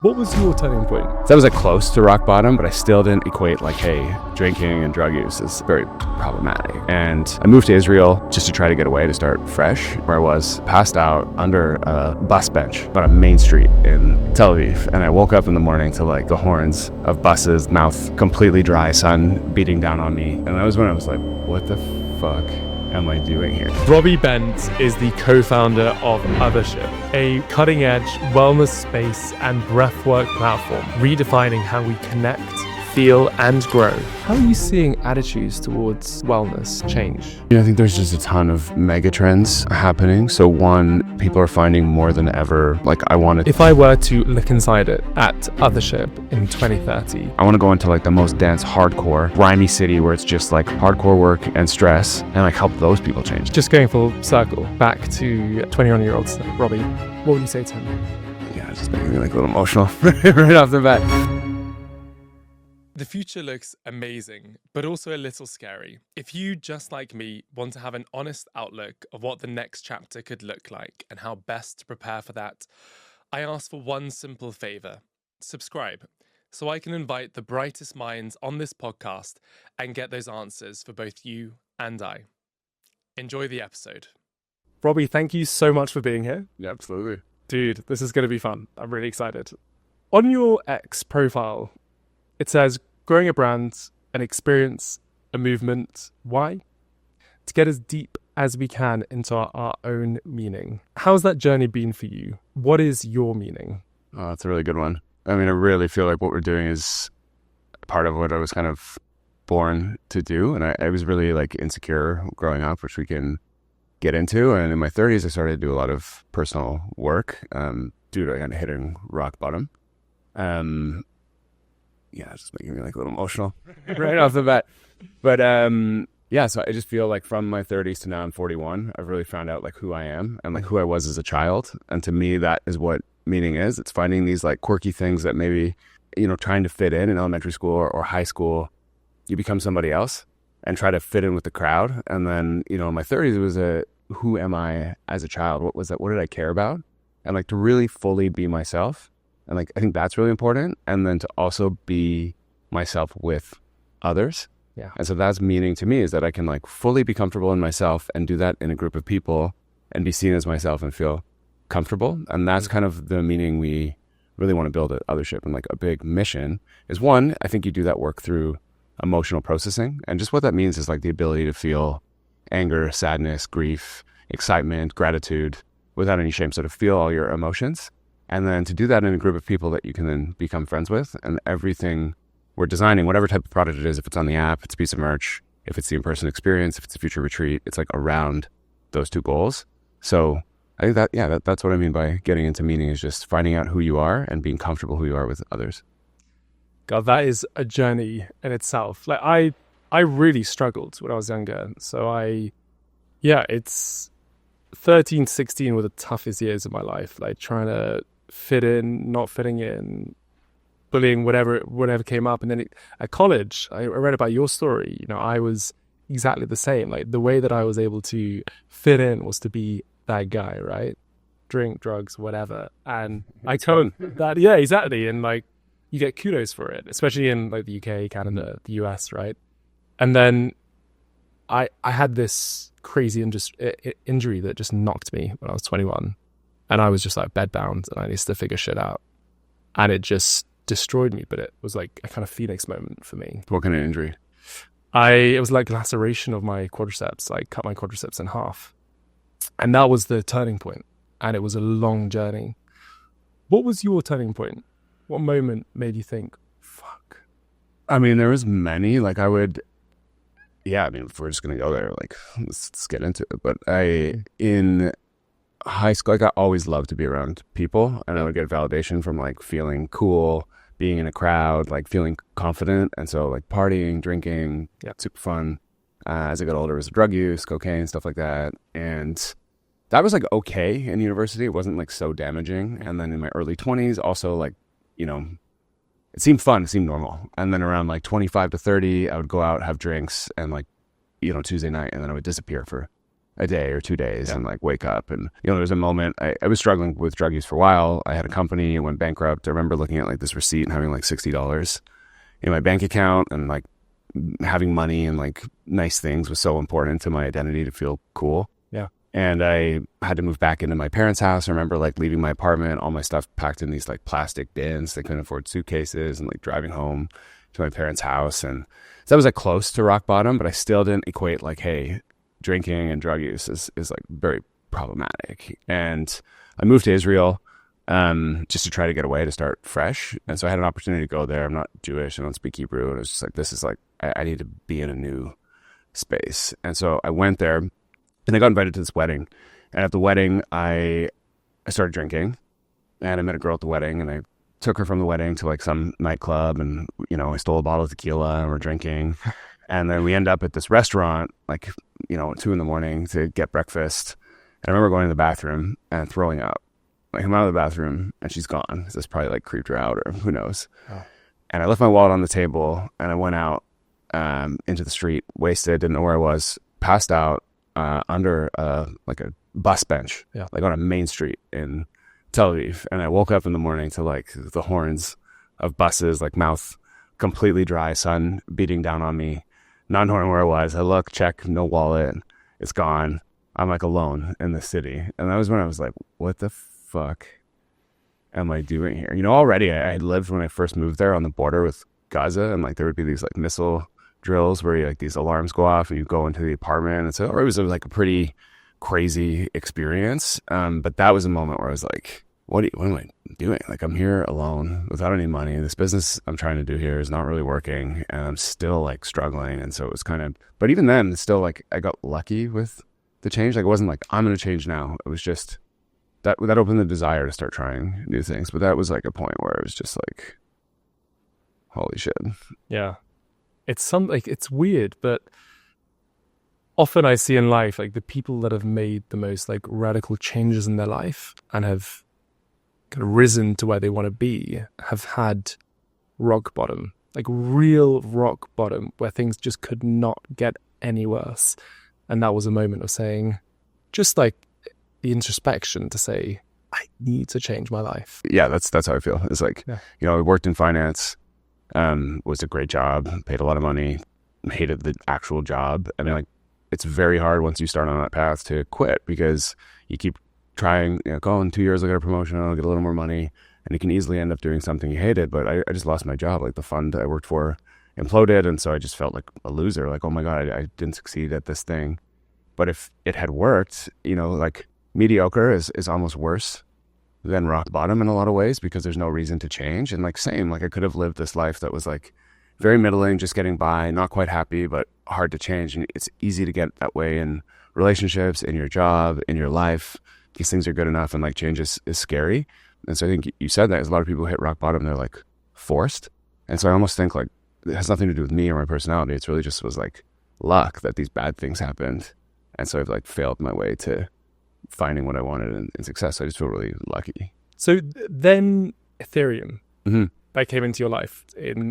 What was your turning point? So that was like close to rock bottom, but I still didn't equate like, hey, drinking and drug use is very problematic. And I moved to Israel just to try to get away, to start fresh, where I was passed out under a bus bench on a main street in Tel Aviv. And I woke up in the morning to like the horns of buses, mouth completely dry, sun beating down on me. And that was when I was like, what the fuck am I doing here? Robbie Bent is the co-founder of Othership, a cutting-edge wellness space and breathwork platform, redefining how we connect, feel, and grow. How are you seeing attitudes towards wellness change? I think there's just a ton of mega trends happening. So one, people are finding more than ever, like If I were to look inside it at Othership in 2030, I want to go into like the most dense, hardcore, grimy city where it's just like hardcore work and stress and like help those people change. just going full circle back to 21-year-old Robbie, what would you say to him? Yeah, it's just making me like a little emotional right off the bat. The future looks amazing, but also a little scary. If you, just like me, want to have an honest outlook of what the next chapter could look like and how best to prepare for that, I ask for one simple favor: subscribe, so I can invite the brightest minds on this podcast and get those answers for both you and I. Enjoy the episode. Robbie, thank you so much for being here. Yeah, absolutely. Dude, this is going to be fun. I'm really excited. On your X profile, it says, growing a brand, an experience, a movement. Why? To get as deep as we can into our own meaning. How's that journey been for you? What is your meaning? Oh, that's a really good one. I mean, I really feel like what we're doing is part of what I was kind of born to do. And I was really like insecure growing up, which we can get into. And in my 30s, I started to do a lot of personal work due to kind of hitting rock bottom. Yeah, it's just making me like a little emotional right off the bat. But yeah, so I just feel like from my 30s to now I'm 41, I've really found out like who I am and like who I was as a child. And to me, that is what meaning is. It's finding these like quirky things that maybe, trying to fit in elementary school or high school, you become somebody else and try to fit in with the crowd. And then, in my 30s, it was who am I as a child? What was that? What did I care about? And like to really fully be myself. And like, I think that's really important. And then to also be myself with others. Yeah. And so that's meaning to me, is that I can like fully be comfortable in myself and do that in a group of people and be seen as myself and feel comfortable. And that's kind of the meaning we really want to build at Othership. And like a big mission is, one, I think you do that work through emotional processing. And just what that means is like the ability to feel anger, sadness, grief, excitement, gratitude without any shame. So to feel all your emotions. And then to do that in a group of people that you can then become friends with. And everything we're designing, whatever type of product it is, if it's on the app, it's a piece of merch, if it's the in-person experience, if it's a future retreat, it's like around those two goals. So I think that, yeah, that's what I mean by getting into meaning, is just finding out who you are and being comfortable who you are with others. God, that is a journey in itself. Like I really struggled when I was younger. So it's 13, 16 were the toughest years of my life. Like trying to fit in, not fitting in, bullying, whatever came up. And then at college, I read about your story. I was exactly the same. Like the way that I was able to fit in was to be that guy, right? Drink, drugs, whatever. And I told that, yeah, exactly. And like you get kudos for it, especially in like the UK, Canada, the US, right? And then I had this crazy injury that just knocked me when I was 21. And I was just like bedbound and I needed to figure shit out. And it just destroyed me. But it was like a kind of phoenix moment for me. What kind of injury? It was like laceration of my quadriceps. I cut my quadriceps in half. And that was the turning point. And it was a long journey. What was your turning point? What moment made you think, fuck? I mean, there was many. Like if we're just going to go there, like let's get into it. But in high school, like I always loved to be around people, and I would get validation from like feeling cool, being in a crowd, like feeling confident. And so like partying, drinking, super fun. As I got older, it was drug use, cocaine, stuff like that. And that was like okay in university. It wasn't like so damaging. And then in my early 20s, also like, it seemed fun, it seemed normal. And then around like 25 to 30, I would go out, have drinks, and like, Tuesday night, and then I would disappear for a day or 2 days and like wake up. And, you know, there was a moment I was struggling with drug use for a while. I had a company, it went bankrupt. I remember looking at like this receipt and having like $60 in my bank account, and like having money and like nice things was so important to my identity to feel cool. Yeah. And I had to move back into my parents' house. I remember like leaving my apartment, all my stuff packed in these like plastic bins. They couldn't afford suitcases, and like driving home to my parents' house. And so that was like close to rock bottom, but I still didn't equate like, hey, drinking and drug use is like very problematic. And I moved to Israel just to try to get away, to start fresh. And so I had an opportunity to go there. I'm not Jewish, I don't speak Hebrew. And it was just like, this is like, I need to be in a new space. And so I went there, and I got invited to this wedding. And at the wedding, I started drinking, and I met a girl at the wedding, and I took her from the wedding to like some nightclub, and, you know, I stole a bottle of tequila and we're drinking. And then we end up at this restaurant, like, you know, 2 a.m. to get breakfast. And I remember going to the bathroom and throwing up. Like, I'm out of the bathroom and she's gone. This probably like creeped her out, or who knows. Oh. And I left my wallet on the table, and I went out into the street, wasted, didn't know where I was, passed out under like a bus bench, like on a main street in Tel Aviv. And I woke up in the morning to like the horns of buses, like mouth completely dry, sun beating down on me, not knowing where I was. I look, check, no wallet, it's gone. I'm like alone in the city. And that was when I was like, what the fuck am I doing here? You know, already I had lived, when I first moved there, on the border with Gaza, and like there would be these like missile drills where like these alarms go off and you go into the apartment. And so it was like a pretty crazy experience. But that was a moment where I was like, what am I doing? Like, I'm here alone without any money. This business I'm trying to do here is not really working, and I'm still like struggling. And so it was kind of, but even then, it's still like I got lucky with the change. Like, it wasn't like I'm going to change now. It was just that opened the desire to start trying new things. But that was like a point where it was just like, holy shit. Yeah. It's like, it's weird, but often I see in life, like the people that have made the most like radical changes in their life and have kind of risen to where they want to be have had rock bottom, like real rock bottom, where things just could not get any worse. And that was a moment of saying, just like the introspection to say, I need to change my life. Yeah, that's how I feel. It's like, you know, I worked in finance, was a great job, paid a lot of money, hated the actual job. And like, it's very hard once you start on that path to quit, because you keep trying, you know, oh, in 2 years I'll get a promotion, I'll get a little more money, and you can easily end up doing something you hated. But I just lost my job. Like, the fund I worked for imploded, and so I just felt like a loser. Like, oh my God, I didn't succeed at this thing. But if it had worked, you know, like, mediocre is almost worse than rock bottom in a lot of ways, because there's no reason to change. And like, same, like I could have lived this life that was like very middling, just getting by, not quite happy, but hard to change. And it's easy to get that way in relationships, in your job, in your life. These things are good enough, and like change is scary. And so I think you said that, as a lot of people hit rock bottom, they're like forced. And so I almost think like it has nothing to do with me or my personality. It's really just was like luck that these bad things happened. And so I've like failed my way to finding what I wanted in success. So I just feel really lucky. So then Ethereum, that came into your life.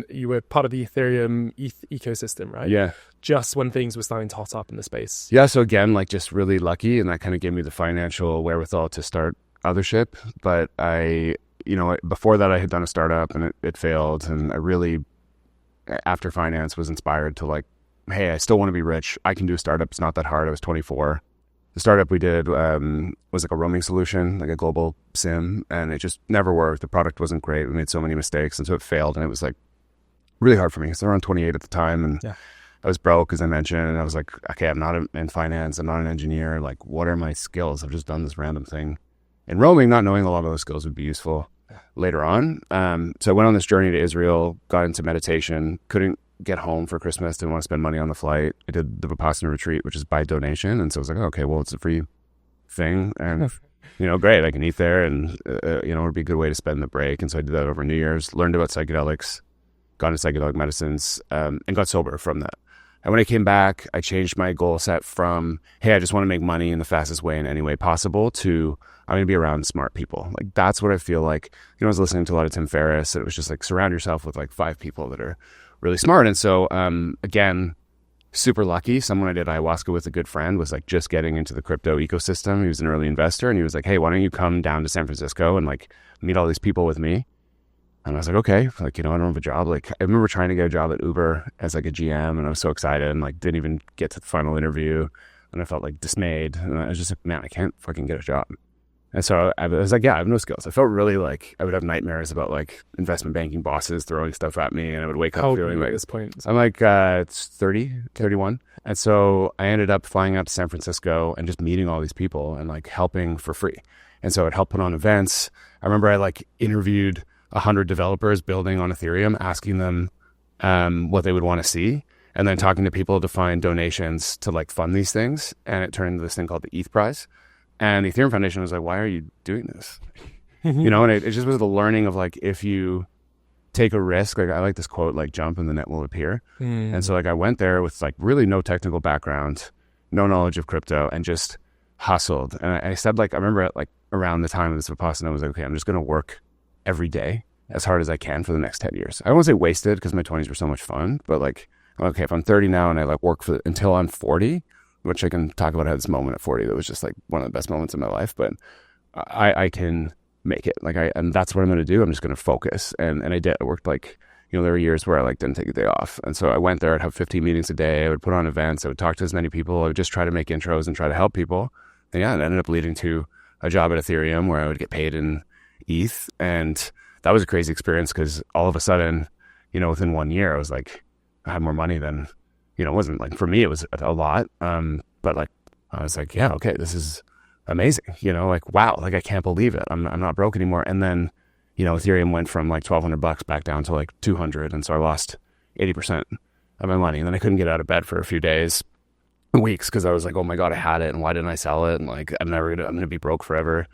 You were part of the Ethereum ecosystem, right? Yeah. Just when things were starting to hot up in the space. Yeah. So again, like just really lucky. And that kind of gave me the financial wherewithal to start Othership. But before that I had done a startup and it failed. And I really, after finance, was inspired to like, hey, I still want to be rich. I can do a startup. It's not that hard. I was 24. The startup we did was like a roaming solution, like a global SIM, and it just never worked. The product wasn't great. We made so many mistakes, and so it failed, and it was like really hard for me. So around 28 at the time, and I was broke, as I mentioned, and I was like, okay, I'm not in finance. I'm not an engineer. Like, what are my skills? I've just done this random thing. And roaming, not knowing a lot of those skills would be useful later on. So I went on this journey to Israel, got into meditation, couldn't get home for Christmas, didn't want to spend money on the flight. I did the Vipassana retreat, which is by donation. And so I was like, okay, well, it's a free thing. And, great. I can eat there and, it would be a good way to spend the break. And so I did that over New Year's, learned about psychedelics, got into psychedelic medicines, and got sober from that. And when I came back, I changed my goal set from, hey, I just want to make money in the fastest way in any way possible, to I'm going to be around smart people. Like, that's what I feel like. I was listening to a lot of Tim Ferriss, and it was just like, surround yourself with like 5 people that are really smart. And so, again, super lucky. Someone I did ayahuasca with, a good friend, was like just getting into the crypto ecosystem. He was an early investor, and he was like, hey, why don't you come down to San Francisco and like meet all these people with me? And I was like, okay, like, you know, I don't have a job. Like, I remember trying to get a job at Uber as like a GM, and I was so excited, and like didn't even get to the final interview, and I felt like dismayed, and I was just like, man, I can't fucking get a job. And so I was like, yeah, I have no skills. I felt really like I would have nightmares about like investment banking bosses throwing stuff at me, and I would wake up feeling like, at this point? I'm like, it's 30, 31. And so I ended up flying out to San Francisco and just meeting all these people and like helping for free. And so I'd help put on events. I remember I like interviewed 100 developers building on Ethereum, asking them what they would want to see, and then talking to people to find donations to like fund these things. And it turned into this thing called the ETH Prize. And the Ethereum Foundation was like, why are you doing this? You know, and it just was the learning of like, if you take a risk, like I like this quote, like jump and the net will appear. And so like I went there with like really no technical background, no knowledge of crypto, and just hustled. And I said, like, I remember at like around the time of this Vipassana, I was like, okay, I'm just going to work every day as hard as I can for the next 10 years. I won't say wasted because my 20s were so much fun, but like, okay, if I'm 30 now and I like work for until I'm 40, which I can talk about, I had this moment at 40 that was just like one of the best moments in my life, but I can make it. Like and that's what I'm going to do. I'm just going to focus. And I did. I worked like, you know, there were years where I like didn't take a day off. And so I went there, I'd have 15 meetings a day. I would put on events. I would talk to as many people. I would just try to make intros and try to help people. And yeah, it ended up leading to a job at Ethereum where I would get paid in ETH. And that was a crazy experience because all of a sudden, you know, within 1 year, I was like, I had more money than, you know, it wasn't like, for me, it was a lot. But like, I was like, yeah, okay, this is amazing. You know, like, wow, like I can't believe it. I'm not broke anymore. And then, you know, Ethereum went from like $1,200 back down to like 200. And so I lost 80% of my money. And then I couldn't get out of bed for a few days, weeks, because I was like, oh my God, I had it. And why didn't I sell it? And like, I'm going to be broke forever.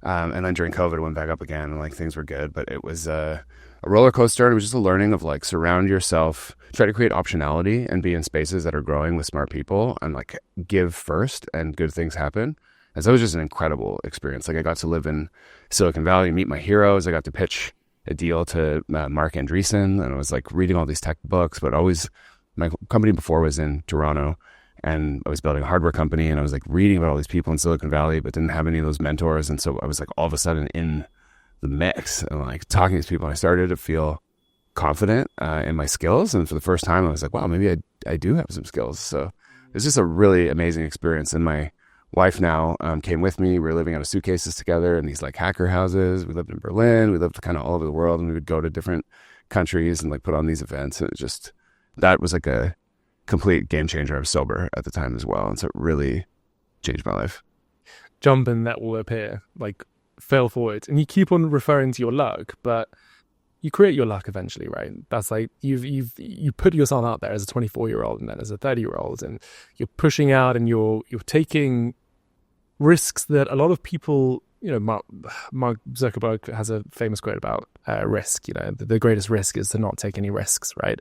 And then during COVID, it went back up again and like things were good, but it was a roller coaster. And it was just a learning of like, surround yourself, try to create optionality and be in spaces that are growing with smart people and like give first and good things happen. And so it was just an incredible experience. Like I got to live in Silicon Valley, meet my heroes. I got to pitch a deal to Mark Andreessen, and I was like reading all these tech books, but always my company before was in Toronto. And I was building a hardware company, and I was like reading about all these people in Silicon Valley, but didn't have any of those mentors. And so I was like all of a sudden in the mix and like talking to these people. I started to feel confident in my skills. And for the first time, I was like, wow, maybe I do have some skills. So it was just a really amazing experience. And my wife now came with me. We were living out of suitcases together in these like hacker houses. We lived in Berlin. We lived kind of all over the world, and we would go to different countries and like put on these events. And it just, that was like a complete game changer. I was sober at the time as well, and so it really changed my life. Jump and that will appear, like fail forward, and you keep on referring to your luck, but you create your luck eventually, right? That's like you put yourself out there as a 24-year-old and then as a 30-year-old, and you're pushing out and you're taking risks that a lot of people, you know, Mark Zuckerberg has a famous quote about risk. You know, the greatest risk is to not take any risks, right?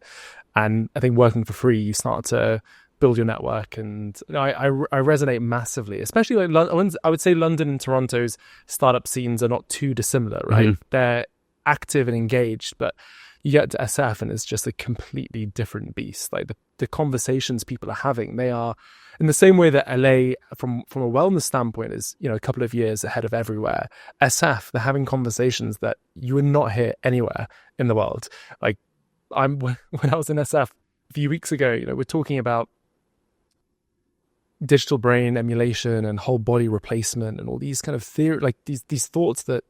And I think working for free, you start to build your network. And you know, I resonate massively, especially like I would say London and Toronto's startup scenes are not too dissimilar, right? Mm-hmm. They're active and engaged, but you get to SF and it's just a completely different beast. Like the conversations people are having, they are in the same way that LA from a wellness standpoint is, you know, a couple of years ahead of everywhere. SF, they're having conversations that you would not hear anywhere in the world. Like when I was in SF a few weeks ago, you know, we're talking about digital brain emulation and whole body replacement and all these kind of theory, like these thoughts that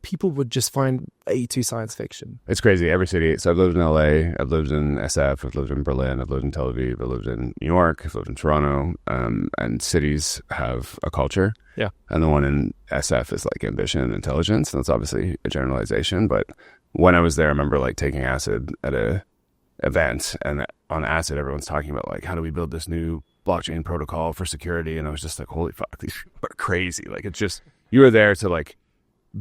people would just find way too science fiction. It's crazy. Every city. So I've lived in LA, I've lived in SF, I've lived in Berlin, I've lived in Tel Aviv, I've lived in New York, I've lived in Toronto, and cities have a culture. Yeah. And the one in SF is like ambition and intelligence. And that's obviously a generalization. But when I was there, I remember like taking acid at a event, and on acid, everyone's talking about like, how do we build this new blockchain protocol for security? And I was just like, holy fuck, these people are crazy. Like, it's just, you were there to like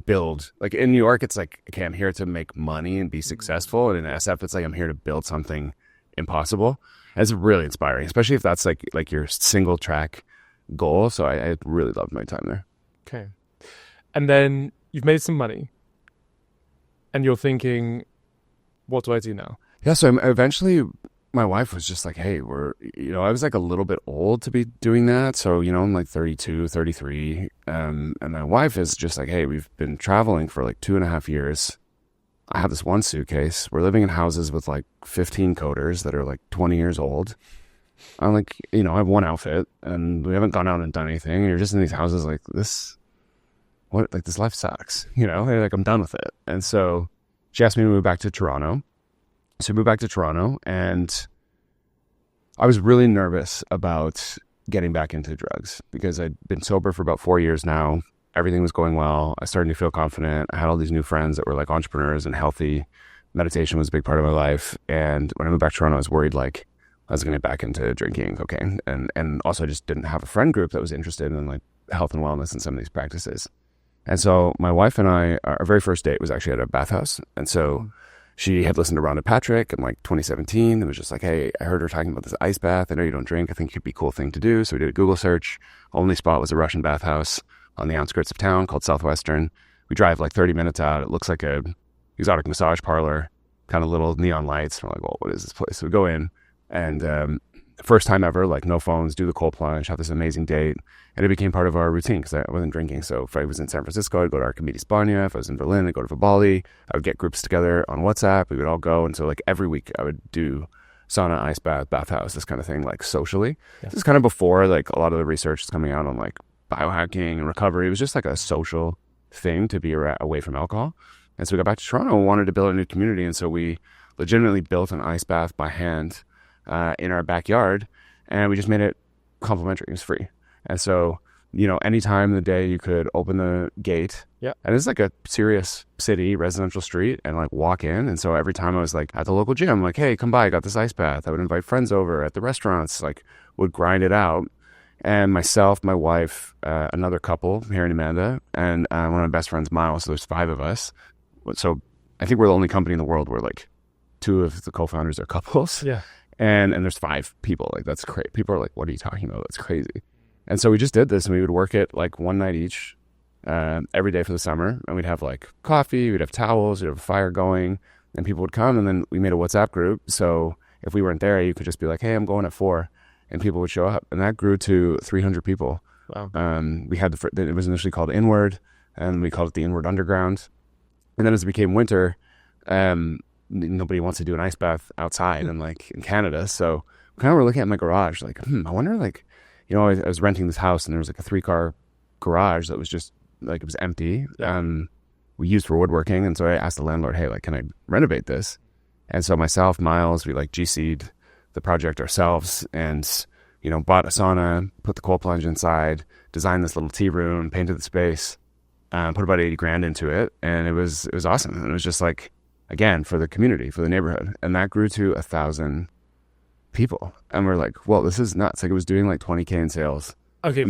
build. Like in New York, it's like, okay, I'm here to make money and be successful. And in SF, it's like, I'm here to build something impossible. And it's really inspiring, especially if that's like your single track goal. So I really loved my time there. Okay. And then you've made some money and you're thinking, what do I do now? Yeah, so I eventually my wife was just like, hey, I was like a little bit old to be doing that. So, I'm like 32, 33. And my wife is just like, hey, we've been traveling for like 2.5 years. I have this one suitcase. We're living in houses with like 15 coders that are like 20 years old. I'm like, I have one outfit and we haven't gone out and done anything. And you're just in these houses like this life sucks, like I'm done with it. And so she asked me to move back to Toronto. So I moved back to Toronto, and I was really nervous about getting back into drugs because I'd been sober for about 4 years now. Everything was going well. I started to feel confident. I had all these new friends that were like entrepreneurs and healthy. Meditation was a big part of my life. And when I moved back to Toronto, I was worried like I was going to get back into drinking and cocaine. And also I just didn't have a friend group that was interested in like health and wellness and some of these practices. And so my wife and I, our very first date was actually at a bathhouse. And so she had listened to Rhonda Patrick in like 2017 and was just like, hey, I heard her talking about this ice bath. I know you don't drink. I think it could be a cool thing to do. So we did a Google search. Only spot was a Russian bathhouse on the outskirts of town called Southwestern. We drive like 30 minutes out. It looks like a exotic massage parlor, kind of little neon lights. We're like, well, what is this place? So we go in, and first time ever, like no phones, do the cold plunge, have this amazing date. And it became part of our routine because I wasn't drinking. So if I was in San Francisco, I'd go to Archimedes, Spania. If I was in Berlin, I'd go to Bali. I would get groups together on WhatsApp. We would all go. And so like every week I would do sauna, ice bath, bathhouse, this kind of thing, like socially. Yeah. This is kind of before like a lot of the research is coming out on like biohacking and recovery. It was just like a social thing to be away from alcohol. And so we got back to Toronto and wanted to build a new community. And so we legitimately built an ice bath by hand in our backyard. And we just made it complimentary. It was free. And so, any time in the day you could open the gate. Yeah. And it's like a serious city, residential street, and like walk in. And so every time I was like at the local gym, like, hey, come by, I got this ice bath. I would invite friends over at the restaurants, like would grind it out. And myself, my wife, another couple, Harry and Amanda, and one of my best friends, Miles. So there's 5 of us. So I think we're the only company in the world where like 2 of the co-founders are couples. Yeah. And there's 5 people. Like, that's crazy. People are like, what are you talking about? That's crazy. And so we just did this, and we would work it like one night each every day for the summer. And we'd have like coffee, we'd have towels, we'd have a fire going, and people would come. And then we made a WhatsApp group. So if we weren't there, you could just be like, hey, I'm going at 4. And people would show up. And that grew to 300 people. Wow. We had it was initially called Inward, and we called it the Inward Underground. And then as it became winter, nobody wants to do an ice bath outside and like in Canada. So we kind of were looking at my garage like, I wonder like, I was renting this house and there was like a 3-car garage that was just like, it was empty. We used for woodworking. And so I asked the landlord, hey, like, can I renovate this? And so myself, Miles, we like GC'd the project ourselves and, bought a sauna, put the cold plunge inside, designed this little tea room, painted the space, put about 80 grand into it. And it was awesome. And it was just like, again, for the community, for the neighborhood. And that grew to 1,000 people. And we're like, well, this is nuts. Like, it was doing like 20K in sales. Okay,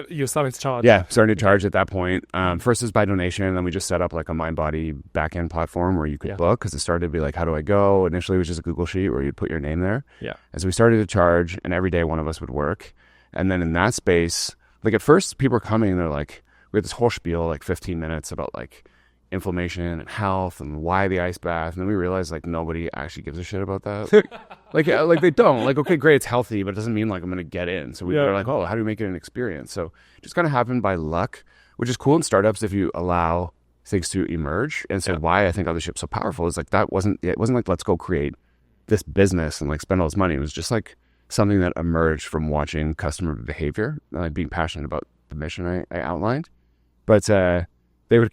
you're starting to charge. Yeah, starting to charge at that point. First is by donation, and then we just set up like a mind-body back-end platform where you could book, because it started to be like, how do I go? Initially, it was just a Google sheet where you'd put your name there. Yeah. And so we started to charge, and every day one of us would work. And then in that space, like at first, people were coming, and they're like, we had this whole spiel, like 15 minutes about like inflammation and health and why the ice bath. And then we realized like nobody actually gives a shit about that. like they don't. Like, okay, great, it's healthy, but it doesn't mean like I'm going to get in. So we're like, oh, how do we make it an experience? So it just kind of happened by luck, which is cool in startups if you allow things to emerge. And so why I think Othership's so powerful is like it wasn't like, let's go create this business and like spend all this money. It was just like something that emerged from watching customer behavior and like being passionate about the mission I outlined. But they would...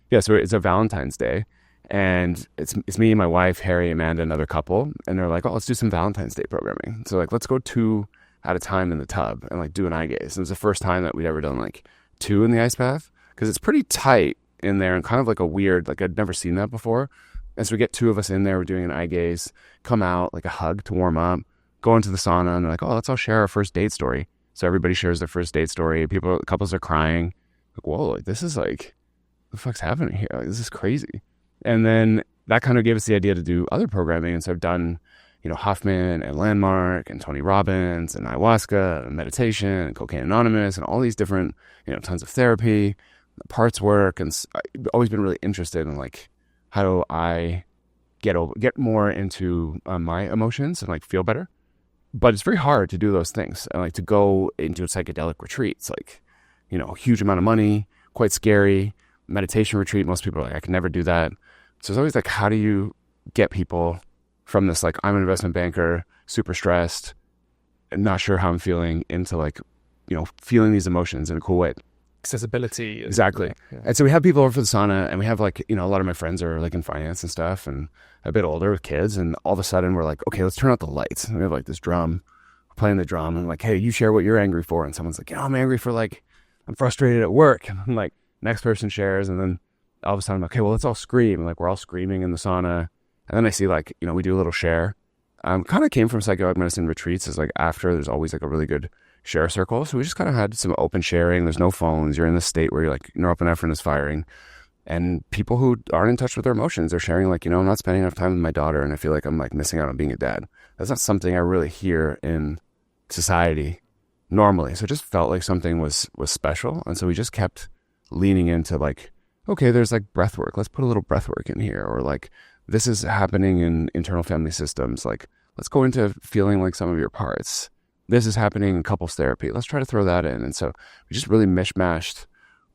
Yeah, so it's a Valentine's Day, and it's me and my wife, Harry, Amanda, another couple, and they're like, oh, let's do some Valentine's Day programming. So like, let's go 2 at a time in the tub and like do an eye gaze. And it was the first time that we'd ever done like 2 in the ice bath, because it's pretty tight in there and kind of like a weird, like I'd never seen that before. And so we get 2 of us in there, we're doing an eye gaze, come out, like a hug to warm up, go into the sauna, and they're like, oh, let's all share our first date story. So everybody shares their first date story. Couples are crying. Like, whoa, like this is like, what the fuck's happening here? Like, this is crazy. And then that kind of gave us the idea to do other programming. And so I've done, Huffman and Landmark and Tony Robbins and ayahuasca and meditation and Cocaine Anonymous and all these different, tons of therapy, parts work. And I've always been really interested in like, how do I get more into my emotions and like feel better. But it's very hard to do those things and like to go into a psychedelic retreat. It's like, you know, a huge amount of money, quite scary. Meditation retreat, most people are like, I can never do that. So it's always like, how do you get people from this, like, I'm an investment banker, super stressed, and not sure how I'm feeling, into like, you know, feeling these emotions in a cool way. Accessibility. Exactly. Yeah. And so we have people over for the sauna, and we have like, you know, a lot of my friends are like in finance and stuff and a bit older with kids. And all of a sudden we're like, okay, let's turn out the lights. And we have like this drum, we're playing the drum, and like, hey, you share what you're angry for. And someone's like, yeah, I'm angry for like, I'm frustrated at work. And I'm like, next person shares. And then all of a sudden I'm like, okay, well, let's all scream. And like, we're all screaming in the sauna. And then I see like, you know, we do a little share. Kind of came from psychedelic medicine retreats, is like after there's always like a really good share circle. So we just kind of had some open sharing. There's no phones. You're in this state where you're like, norepinephrine is firing. And people who aren't in touch with their emotions, they're sharing like, you know, I'm not spending enough time with my daughter and I feel like I'm like missing out on being a dad. That's not something I really hear in society normally. So it just felt like something was special. And so we just kept leaning into like, okay, there's like breath work. Let's put a little breath work in here. Or like, this is happening in internal family systems. Like, let's go into feeling like some of your parts. This is happening in couples therapy. Let's try to throw that in. And so we just really mishmashed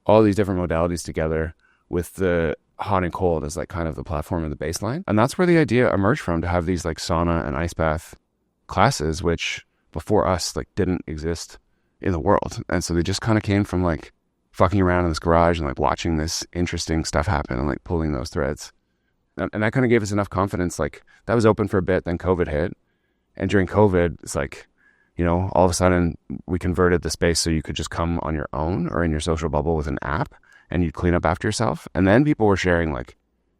all these different modalities together with the hot and cold as like kind of the platform and the baseline. And that's where the idea emerged from, to have these like sauna and ice bath classes, which before us like didn't exist in the world. And so they just kind of came from like fucking around in this garage and like watching this interesting stuff happen and like pulling those threads. And that kind of gave us enough confidence. Like that was open for a bit, then COVID hit. And during COVID, it's like, you know, all of a sudden we converted the space so you could just come on your own or in your social bubble with an app and you'd clean up after yourself. And then people were sharing like,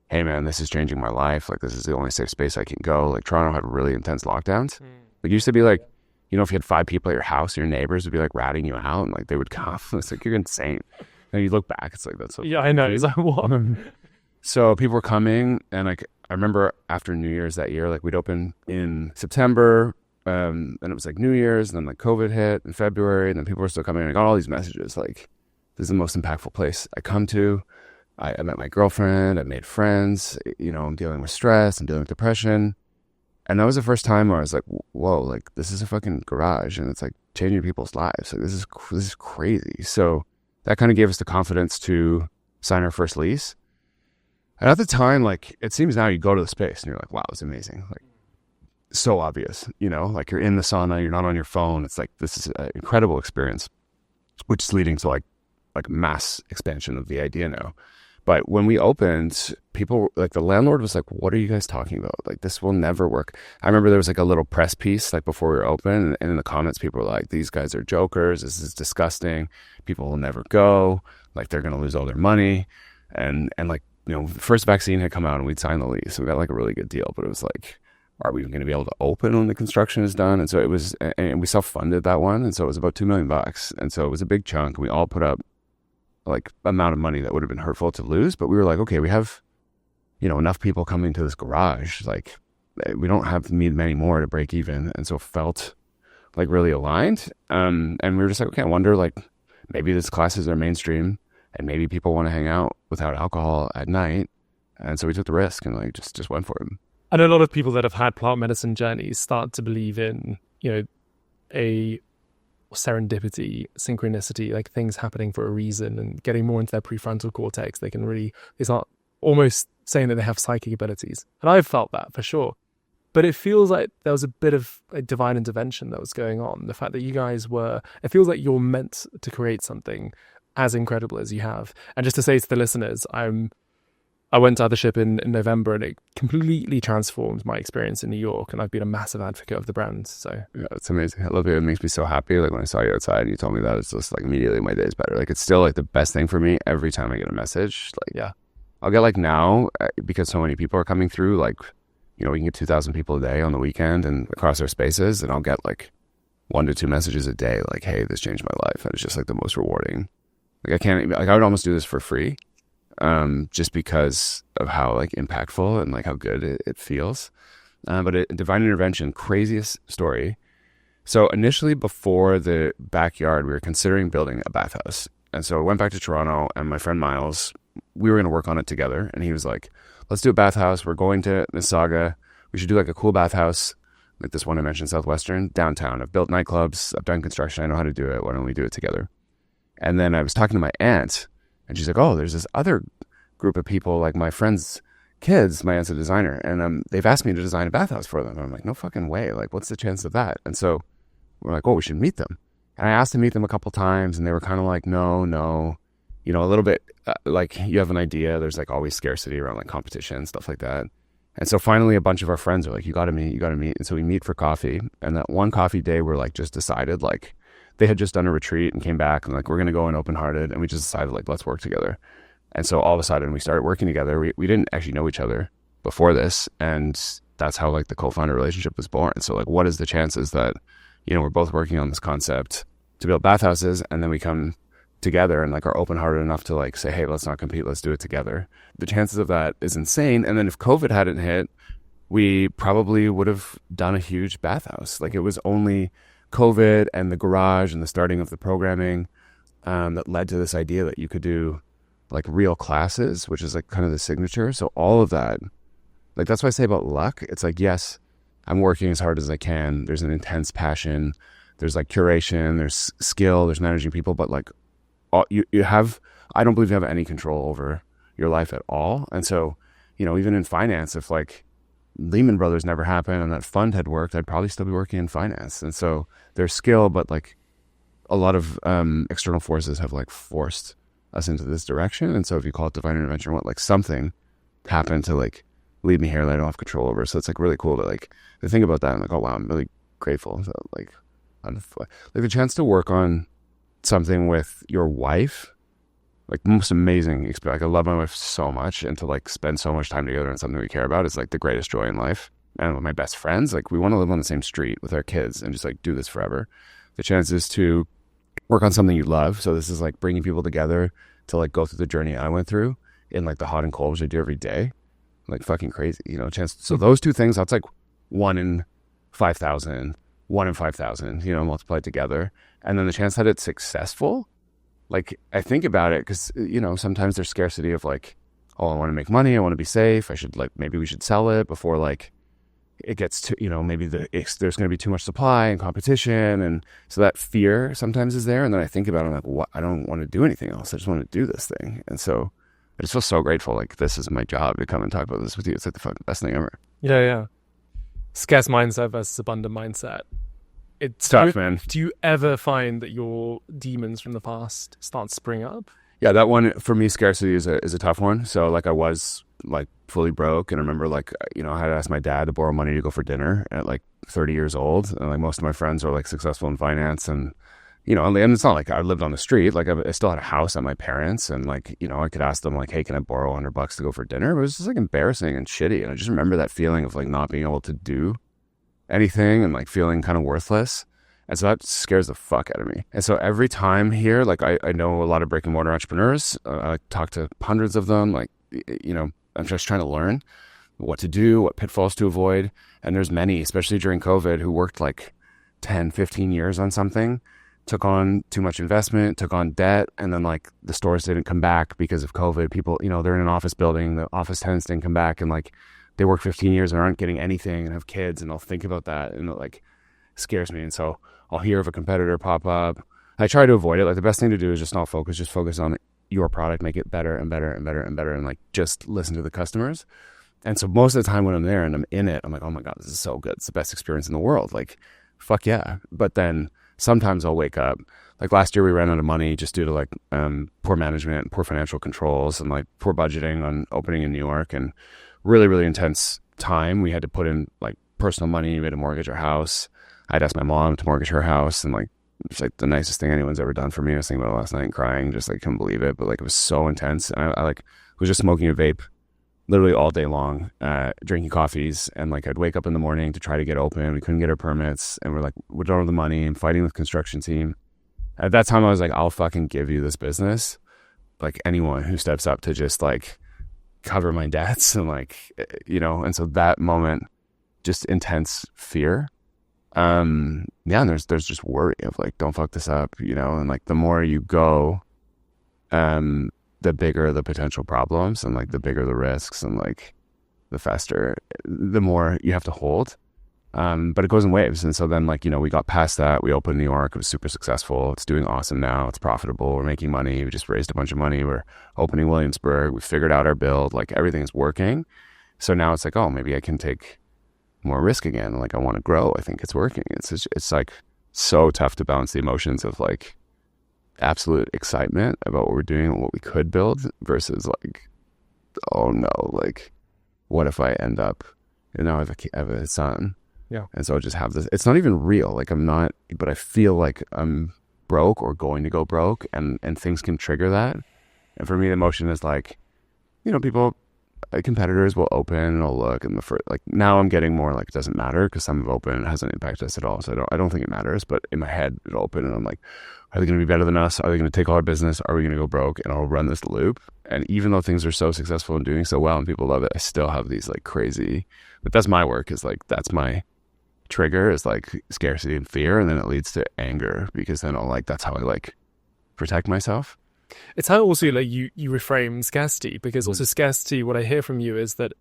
hey man, this is changing my life. Like this is the only safe space I can go. Like Toronto had really intense lockdowns. It used to be like, you know, if you had 5 people at your house, your neighbors would be like ratting you out and like they would cough. It's like, you're insane. And you look back, it's like, that's so yeah, I know. It's like, what? So people were coming, and like I remember after New Year's that year, like we'd open in September, and it was like New Year's, and then like COVID hit in February, and then people were still coming, and I got all these messages like, this is the most impactful place I come to. I met my girlfriend, I made friends, you know, I'm dealing with stress, I'm dealing with depression. And that was the first time where I was like, whoa, like this is a fucking garage, and it's like changing people's lives. Like this is crazy. So that kind of gave us the confidence to sign our first lease. And at the time, like, it seems now you go to the space and you're like, wow, it's amazing. Like, so obvious, you know, like you're in the sauna, you're not on your phone. It's like, this is an incredible experience, which is leading to like mass expansion of the idea now. But when we opened, people, like the landlord was like, what are you guys talking about? Like, this will never work. I remember there was like a little press piece like before we were open, and in the comments, people were like, these guys are jokers. This is disgusting. People will never go. Like, they're going to lose all their money. And like, you know, the first vaccine had come out and we'd signed the lease. So we got like a really good deal, but it was like, are we going to be able to open when the construction is done? And so it was, and we self-funded that one. And so it was about $2 million. And so it was a big chunk. We all put up like amount of money that would have been hurtful to lose. But we were like, okay, we have, you know, enough people coming to this garage. Like we don't have to meet many more to break even. And so it felt like really aligned. And we were just like, okay, I wonder like maybe these classes are mainstream. And maybe people want to hang out without alcohol at night. And so we took the risk and like just went for it. And a lot of people that have had plant medicine journeys start to believe in, you know, a serendipity, synchronicity, like things happening for a reason, and getting more into their prefrontal cortex. They start almost saying that they have psychic abilities. And I've felt that for sure. But it feels like there was a bit of a divine intervention that was going on. The fact that you guys it feels like you're meant to create something as incredible as you have. And just to say to the listeners, I went to Othership in November, and it completely transformed my experience in New York, and I've been a massive advocate of the brand. So yeah, it's amazing. I love it. It makes me so happy. Like when I saw you outside and you told me that, it's just like immediately my day is better. Like it's still like the best thing for me every time I get a message. Like yeah, I'll get like now, because so many people are coming through, like, you know, we can get 2,000 people a day on the weekend and across our spaces, and I'll get like 1 to 2 messages a day like, hey, this changed my life. And it's just like the most rewarding. Like I can't, like I would almost do this for free, just because of how like impactful and like how good it feels. But a divine intervention, craziest story. So initially before the backyard, we were considering building a bathhouse. And so I went back to Toronto, and my friend Miles we were going to work on it together. And he was like, let's do a bathhouse. We're going to Mississauga. We should do like a cool bathhouse, like this one I mentioned, Southwestern, downtown. I've built nightclubs. I've done construction. I know how to do it. Why don't we do it together? And then I was talking to my aunt, and she's like, oh, there's this other group of people, like my friends' kids. My aunt's a designer, and they've asked me to design a bathhouse for them. And I'm like, no fucking way. Like, what's the chance of that? And so we're like, oh, we should meet them. And I asked to meet them a couple times, and they were kind of like, no, you know, a little bit like, you have an idea. There's like always scarcity around like competition, stuff like that. And so finally a bunch of our friends are like, you got to meet. And so we meet for coffee. And that one coffee day, we're like just decided, like they had just done a retreat and came back and like, we're going to go in open-hearted. And we just decided like, let's work together. And so all of a sudden we started working together. We didn't actually know each other before this. And that's how like the co-founder relationship was born. So like, what is the chances that, you know, we're both working on this concept to build bathhouses, and then we come together and like are open-hearted enough to like say, hey, let's not compete, let's do it together. The chances of that is insane. And then if COVID hadn't hit, we probably would have done a huge bathhouse. Like it was only COVID and the garage and the starting of the programming that led to this idea that you could do like real classes, which is like kind of the signature. So all of that, like that's what I say about luck. It's like, yes, I'm working as hard as I can. There's an intense passion. There's like curation, there's skill, there's managing people, but like you have, I don't believe you have any control over your life at all. And so, you know, even in finance, if like Lehman Brothers never happened and that fund had worked, I'd probably still be working in finance. And so there's skill, but like a lot of external forces have like forced us into this direction. And so if you call it divine intervention, what, like something happened to like lead me here that I don't have control over. So it's like really cool to like to think about that. And like, oh wow, I'm really grateful. So like the chance to work on something with your wife, like the most amazing experience. Like I love my wife so much, and to like spend so much time together on something we care about is like the greatest joy in life. And with my best friends, like we want to live on the same street with our kids and just like do this forever. The chances to work on something you love. So this is like bringing people together to like go through the journey I went through in like the hot and cold, which I do every day. Like fucking crazy, you know, chance. So those two things, that's like 1 in 5,000, 1 in 5,000, you know, multiplied together. And then the chance that it's successful, like I think about it because, you know, sometimes there's scarcity of like, oh, I want to make money. I want to be safe. I should like, maybe we should sell it before like it gets to, you know, maybe there's going to be too much supply and competition. And so that fear sometimes is there. And then I think about it, I'm like, what? I don't want to do anything else. I just want to do this thing. And so I just feel so grateful. Like this is my job to come and talk about this with you. It's like the fucking best thing ever. Yeah. Scarce mindset versus abundant mindset. It's tough, man. Do you ever find that your demons from the past start to spring up? Yeah, that one for me, scarcity is a tough one. So like I was like fully broke, and I remember like, you know, I had to ask my dad to borrow money to go for dinner at like 30 years old. And like most of my friends are like successful in finance, and you know, and it's not like I lived on the street. Like I still had a house at my parents, and like, you know, I could ask them like, hey, can I borrow $100 to go for dinner? But it was just like embarrassing and shitty. And I just remember that feeling of like not being able to do anything and like feeling kind of worthless. And so that scares the fuck out of me. And so every time here, like I know a lot of brick and mortar entrepreneurs. I talk to hundreds of them. Like, you know, I'm just trying to learn what to do, what pitfalls to avoid. And there's many, especially during COVID, who worked like 10, 15 years on something, took on too much investment, took on debt. And then like the stores didn't come back because of COVID. People, you know, they're in an office building, the office tenants didn't come back, and like they work 15 years and aren't getting anything and have kids. And I'll think about that, and it like scares me. And so I'll hear of a competitor pop up. I try to avoid it. Like the best thing to do is just not focus, just focus on your product, make it better and better and better and better. And like, just listen to the customers. And so most of the time when I'm there and I'm in it, I'm like, oh my God, this is so good. It's the best experience in the world. Like, fuck yeah. But then sometimes I'll wake up. Like last year we ran out of money just due to like poor management, poor financial controls, and like poor budgeting on opening in New York, and really, really intense time. We had to put in like personal money. We had to mortgage our house. I'd asked my mom to mortgage her house, and like it's like the nicest thing anyone's ever done for me. I was thinking about it last night and crying, just like couldn't believe it. But like it was so intense, and I like was just smoking a vape literally all day long, drinking coffees, and like I'd wake up in the morning to try to get open. We couldn't get our permits, and we're like, we don't have the money, and fighting with construction team. At that time, I was like, I'll fucking give you this business, like anyone who steps up to just like cover my debts, and like, you know. And so that moment, just intense fear. And there's just worry of like, don't fuck this up, you know. And like the more you go, the bigger the potential problems and like the bigger the risks and like the faster, the more you have to hold. But it goes in waves. And so then like, you know, we got past that. We opened New York. It was super successful. It's doing awesome now. It's profitable. We're making money. We just raised a bunch of money. We're opening Williamsburg. We figured out our build. Like everything is working. So now it's like, oh, maybe I can take more risk again. Like I want to grow. I think it's working. It's like so tough to balance the emotions of like absolute excitement about what we're doing and what we could build versus like, oh no, like what if I end up, you know, I have a son. Yeah. And so I just have this, it's not even real. Like I'm not, but I feel like I'm broke or going to go broke and things can trigger that. And for me, the emotion is like, you know, people, competitors will open and I'll look and like now I'm getting more like it doesn't matter because some have opened, it hasn't impacted us at all. So I don't think it matters, but in my head it'll open and I'm like, are they going to be better than us? Are they going to take all our business? Are we going to go broke? And I'll run this loop. And even though things are so successful and doing so well and people love it, I still have these like crazy, but that's my work is like, that's my trigger is like scarcity and fear. And then it leads to anger because then I'll like, that's how I like protect myself. It's how also like you reframe scarcity, because also scarcity, what I hear from you is that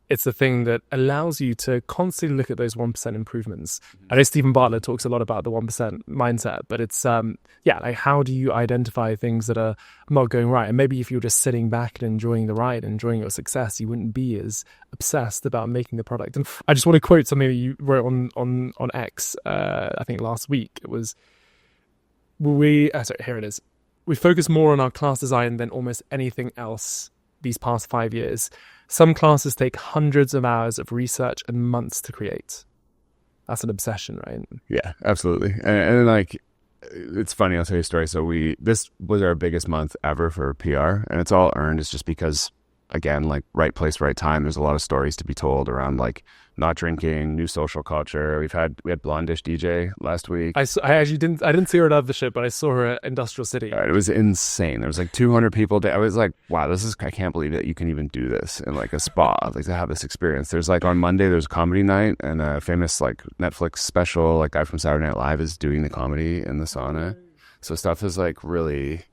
it's the thing that allows you to constantly look at those 1% improvements. I know Stephen Bartlett talks a lot about the 1% mindset, but it's like how do you identify things that are not going right? And maybe if you're just sitting back and enjoying the ride and enjoying your success, you wouldn't be as obsessed about making the product. And I just want to quote something you wrote on X, I think last week. It was here it is. We focus more on our class design than almost anything else these past 5 years. Some classes take hundreds of hours of research and months to create. That's an obsession, right? Yeah, absolutely. And like, it's funny, I'll tell you a story. So this was our biggest month ever for PR, and it's all earned. It's just because, again, like right place, right time. There's a lot of stories to be told around like not drinking, new social culture. We had Blondish DJ last week. I actually didn't see her at Othership, but I saw her at Industrial City. It was insane. There was like 200 people. I was like, wow, I can't believe that you can even do this in like a spa, like to have this experience. There's like on Monday, there's comedy night and a famous like Netflix special, like guy from Saturday Night Live is doing the comedy in the sauna. So stuff is like really,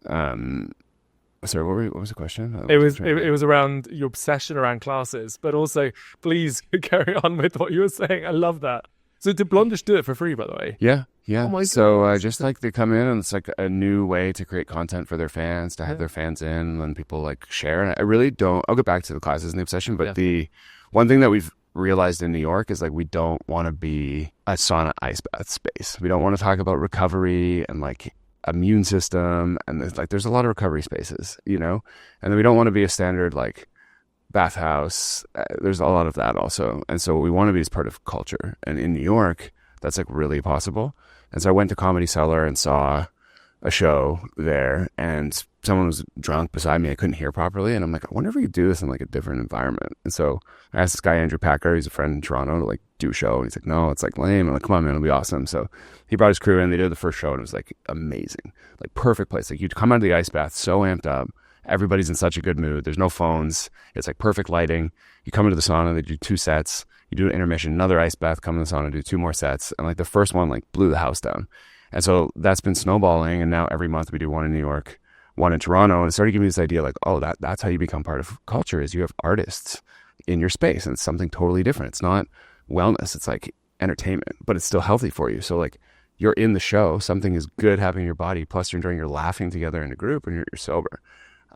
sorry, what was the question? It was around your obsession around classes, but also please carry on with what you were saying. I love that. So did Blondish do it for free, by the way? Yeah. Oh my so just like they come in and it's like a new way to create content for their fans, to have their fans in and people like share. And I really don't, I'll get back to the classes and the obsession, but the one thing that we've realized in New York is like we don't want to be a sauna ice bath space. We don't want to talk about recovery and like immune system, and there's a lot of recovery spaces, you know, and then we don't want to be a standard like bathhouse. There's a lot of that also, and so we want to be as part of culture. And in New York, that's like really possible. And so I went to Comedy Cellar and saw a show there, and someone was drunk beside me. I couldn't hear properly, and I'm like, I wonder if we could do this in like a different environment. And so I asked this guy Andrew Packer, he's a friend in Toronto, to like do a show, and he's like, no, it's like lame. I'm like, come on, man, it'll be awesome. So he brought his crew in. They did the first show, and it was like amazing, like perfect place. Like you'd come out of the ice bath so amped up, everybody's in such a good mood. There's no phones. It's like perfect lighting. You come into the sauna, they do 2 sets. You do an intermission, another ice bath, come in the sauna, do 2 more sets, and like the first one like blew the house down. And so that's been snowballing, and now every month we do one in New York, one in Toronto, and it started giving me this idea like, oh, that's how you become part of culture, is you have artists in your space, and it's something totally different. It's not wellness, it's like entertainment, but it's still healthy for you. So like you're in the show, something is good happening in your body, plus you're laughing together in a group, and you're sober.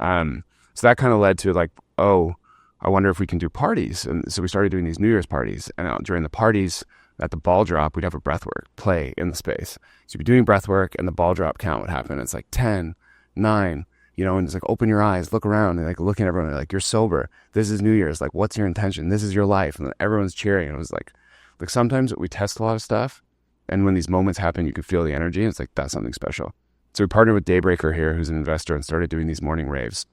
So that kind of led to like, oh, I wonder if we can do parties. And so we started doing these New Year's parties, and during the parties, at the ball drop, we'd have a breathwork play in the space. So you'd be doing breathwork, and the ball drop count would happen. It's like 10, 9, you know, and it's like, open your eyes, look around, and like looking at everyone, like, you're sober. This is New Year's. Like, what's your intention? This is your life. And then everyone's cheering. And it was like sometimes we test a lot of stuff, and when these moments happen, you can feel the energy. And it's like, that's something special. So we partnered with Daybreaker here, who's an investor, and started doing these morning raves.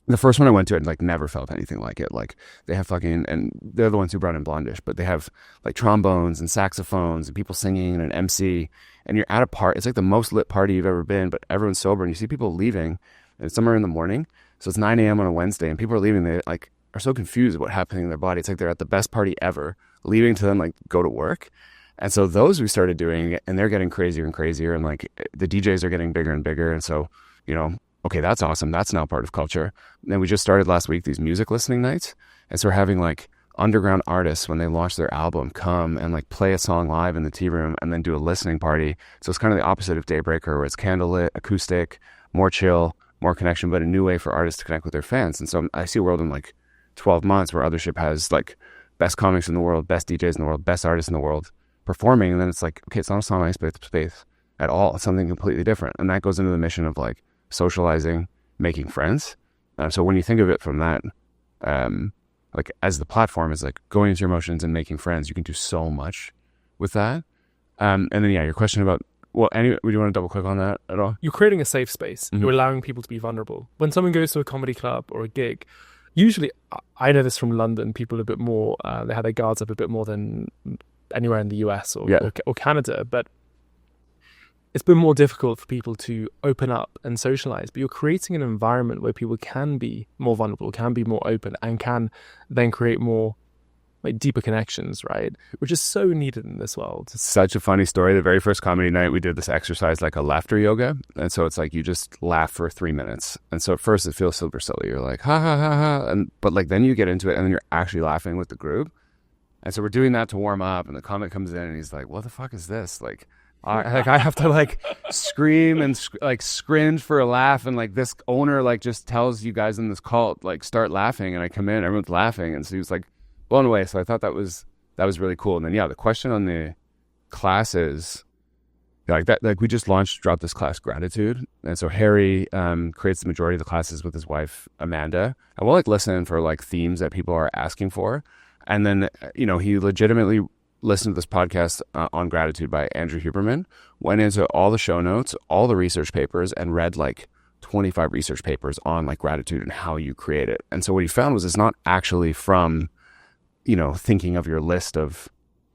The first one I went to, I'd like never felt anything like it. Like they have and they're the ones who brought in Blondish, but they have like trombones and saxophones and people singing and an MC, and you're at a party. It's like the most lit party you've ever been, but everyone's sober, and you see people leaving, and it's somewhere in the morning. So it's 9 a.m. on a Wednesday, and people are leaving. They like are so confused about what's happening in their body. It's like they're at the best party ever, leaving to then like go to work. And so those we started doing, and they're getting crazier and crazier, and like the DJs are getting bigger and bigger. And so, you know, okay, that's awesome. That's now part of culture. And then we just started last week these music listening nights. And so we're having like underground artists, when they launch their album, come and like play a song live in the tea room and then do a listening party. So it's kind of the opposite of Daybreaker, where it's candlelit, acoustic, more chill, more connection, but a new way for artists to connect with their fans. And so I see a world in like 12 months where Othership has like best comics in the world, best DJs in the world, best artists in the world performing. And then it's like, okay, it's not a Sauna space at all. It's something completely different. And that goes into the mission of like socializing, making friends. So when you think of it from that, like as the platform is like going into your emotions and making friends, you can do so much with that. And then, yeah, your question about, well, anyway, would you want to double click on that at all? You're creating a safe space. You're allowing people to be vulnerable. When someone goes to a comedy club or a gig, usually, I know this from London, people are a bit more, they have their guards up a bit more than anywhere in the US or Canada, but it's been more difficult for people to open up and socialize. But you're creating an environment where people can be more vulnerable, can be more open, and can then create more like deeper connections, right? Which is so needed in this world. Such a funny story. The very first comedy night, we did this exercise like a laughter yoga. And so it's like you just laugh for 3 minutes. And so at first it feels super silly. You're like, ha, ha, ha, ha. But like then you get into it and then you're actually laughing with the group. And so we're doing that to warm up. And the comic comes in and he's like, what the fuck is this? Like I have to like scream and like scringe for a laugh. And like this owner like just tells you guys in this cult, like start laughing. And I come in, everyone's laughing. And so he was like, blown away. So I thought that was really cool. And then the question on the classes, like that, like we just dropped this class, Gratitude. And so Harry creates the majority of the classes with his wife Amanda, and we'll like listen for like themes that people are asking for. And then he legitimately listened to this podcast on Gratitude by Andrew Huberman, went into all the show notes, all the research papers, and read like 25 research papers on like gratitude and how you create it. And so what he found was it's not actually from thinking of your list of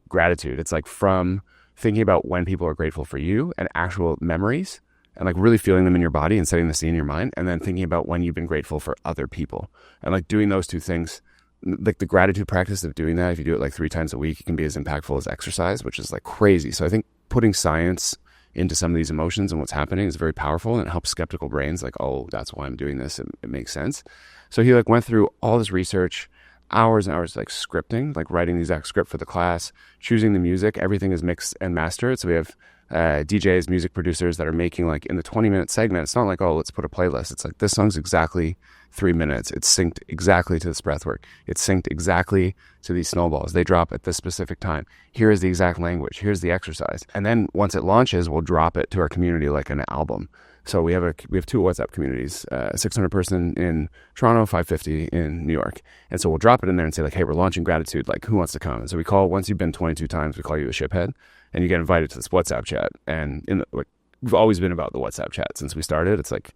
gratitude. It's like from thinking about when people are grateful for you and actual memories and like really feeling them in your body and setting the scene in your mind, and then thinking about when you've been grateful for other people and like doing those two things. Like the gratitude practice of doing that, if you do it like 3 times a week, it can be as impactful as exercise, which is like crazy. So I think putting science into some of these emotions and what's happening is very powerful, and it helps skeptical brains like, oh, that's why I'm doing this. It makes sense. So he like went through all this research, hours and hours like scripting, like writing the exact script for the class, choosing the music. Everything is mixed and mastered. So we have DJs, music producers that are making like in the 20-minute segment. It's not like, oh, let's put a playlist. It's like this song's exactly 3 minutes. It's synced exactly to this breathwork. It's synced exactly to these snowballs. They drop at this specific time. Here is the exact language. Here's the exercise. And then once it launches, we'll drop it to our community like an album. So we have 2 WhatsApp communities, 600 person in Toronto, 550 in New York. And so we'll drop it in there and say like, hey, we're launching Gratitude. Like, who wants to come? And so we call, once you've been 22 times, we call you a shiphead, and you get invited to this WhatsApp chat. And we've always been about the WhatsApp chat since we started. It's like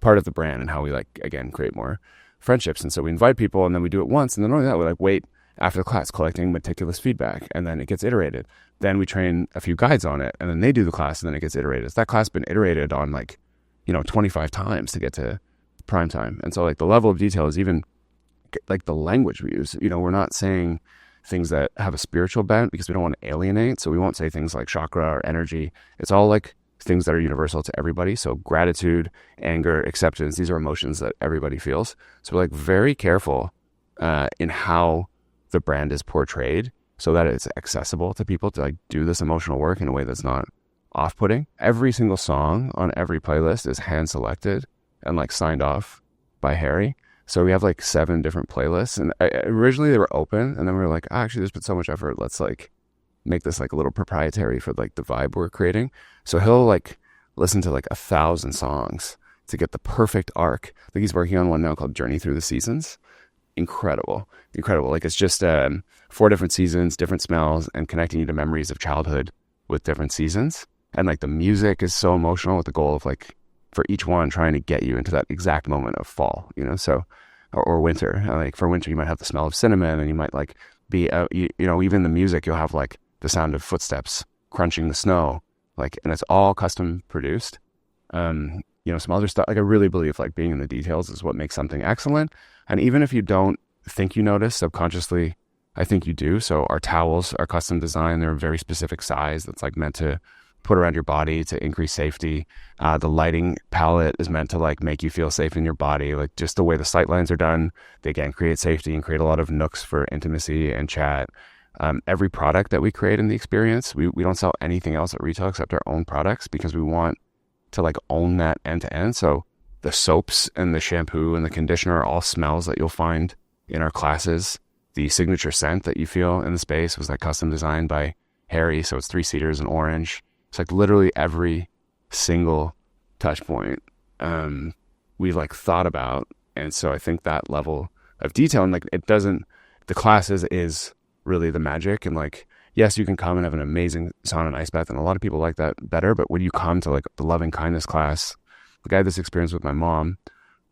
part of the brand and how we like, again, create more friendships. And so we invite people, and then we do it once. And then only that, we like wait after the class, collecting meticulous feedback, and then it gets iterated. Then we train a few guides on it, and then they do the class, and then it gets iterated. So that class has been iterated on like, 25 times to get to prime time. And so like the level of detail is even like the language we use. We're not saying things that have a spiritual bent because we don't want to alienate. So we won't say things like chakra or energy. It's all like things that are universal to everybody. So gratitude, anger, acceptance, these are emotions that everybody feels. So we're like very careful in how the brand is portrayed so that it's accessible to people to like do this emotional work in a way that's not off-putting. Every single song on every playlist is hand selected and like signed off by Harry. So we have like 7 different playlists, and originally they were open, and then we were like, actually there's been so much effort, let's like make this like a little proprietary for like the vibe we're creating. So he'll like listen to like 1,000 songs to get the perfect arc. Like he's working on one now called Journey Through the Seasons. Incredible. Like it's just 4 different seasons, different smells, and connecting you to memories of childhood with different seasons. And like the music is so emotional, with the goal of like for each one trying to get you into that exact moment of fall, so or winter. Like for winter you might have the smell of cinnamon, and you might like be even the music, you'll have like the sound of footsteps crunching the snow, like, and it's all custom produced. Some other stuff, like I really believe like being in the details is what makes something excellent. And even if you don't think you notice, subconsciously I think you do. So our towels are custom designed. They're a very specific size that's like meant to put around your body to increase safety. The lighting palette is meant to like make you feel safe in your body. Like just the way the sight lines are done, they again create safety and create a lot of nooks for intimacy and chat. Every product that we create in the experience, we don't sell anything else at retail except our own products because we want to like own that end to end. So the soaps and the shampoo and the conditioner are all smells that you'll find in our classes. The signature scent that you feel in the space was like custom designed by Harry. So it's 3 cedars and orange. It's like literally every single touch point we've like thought about. And so I think that level of detail and like it doesn't, the classes is really the magic. And like, yes, you can come and have an amazing sauna and ice bath. And a lot of people like that better. But when you come to like the loving kindness class, like I had this experience with my mom.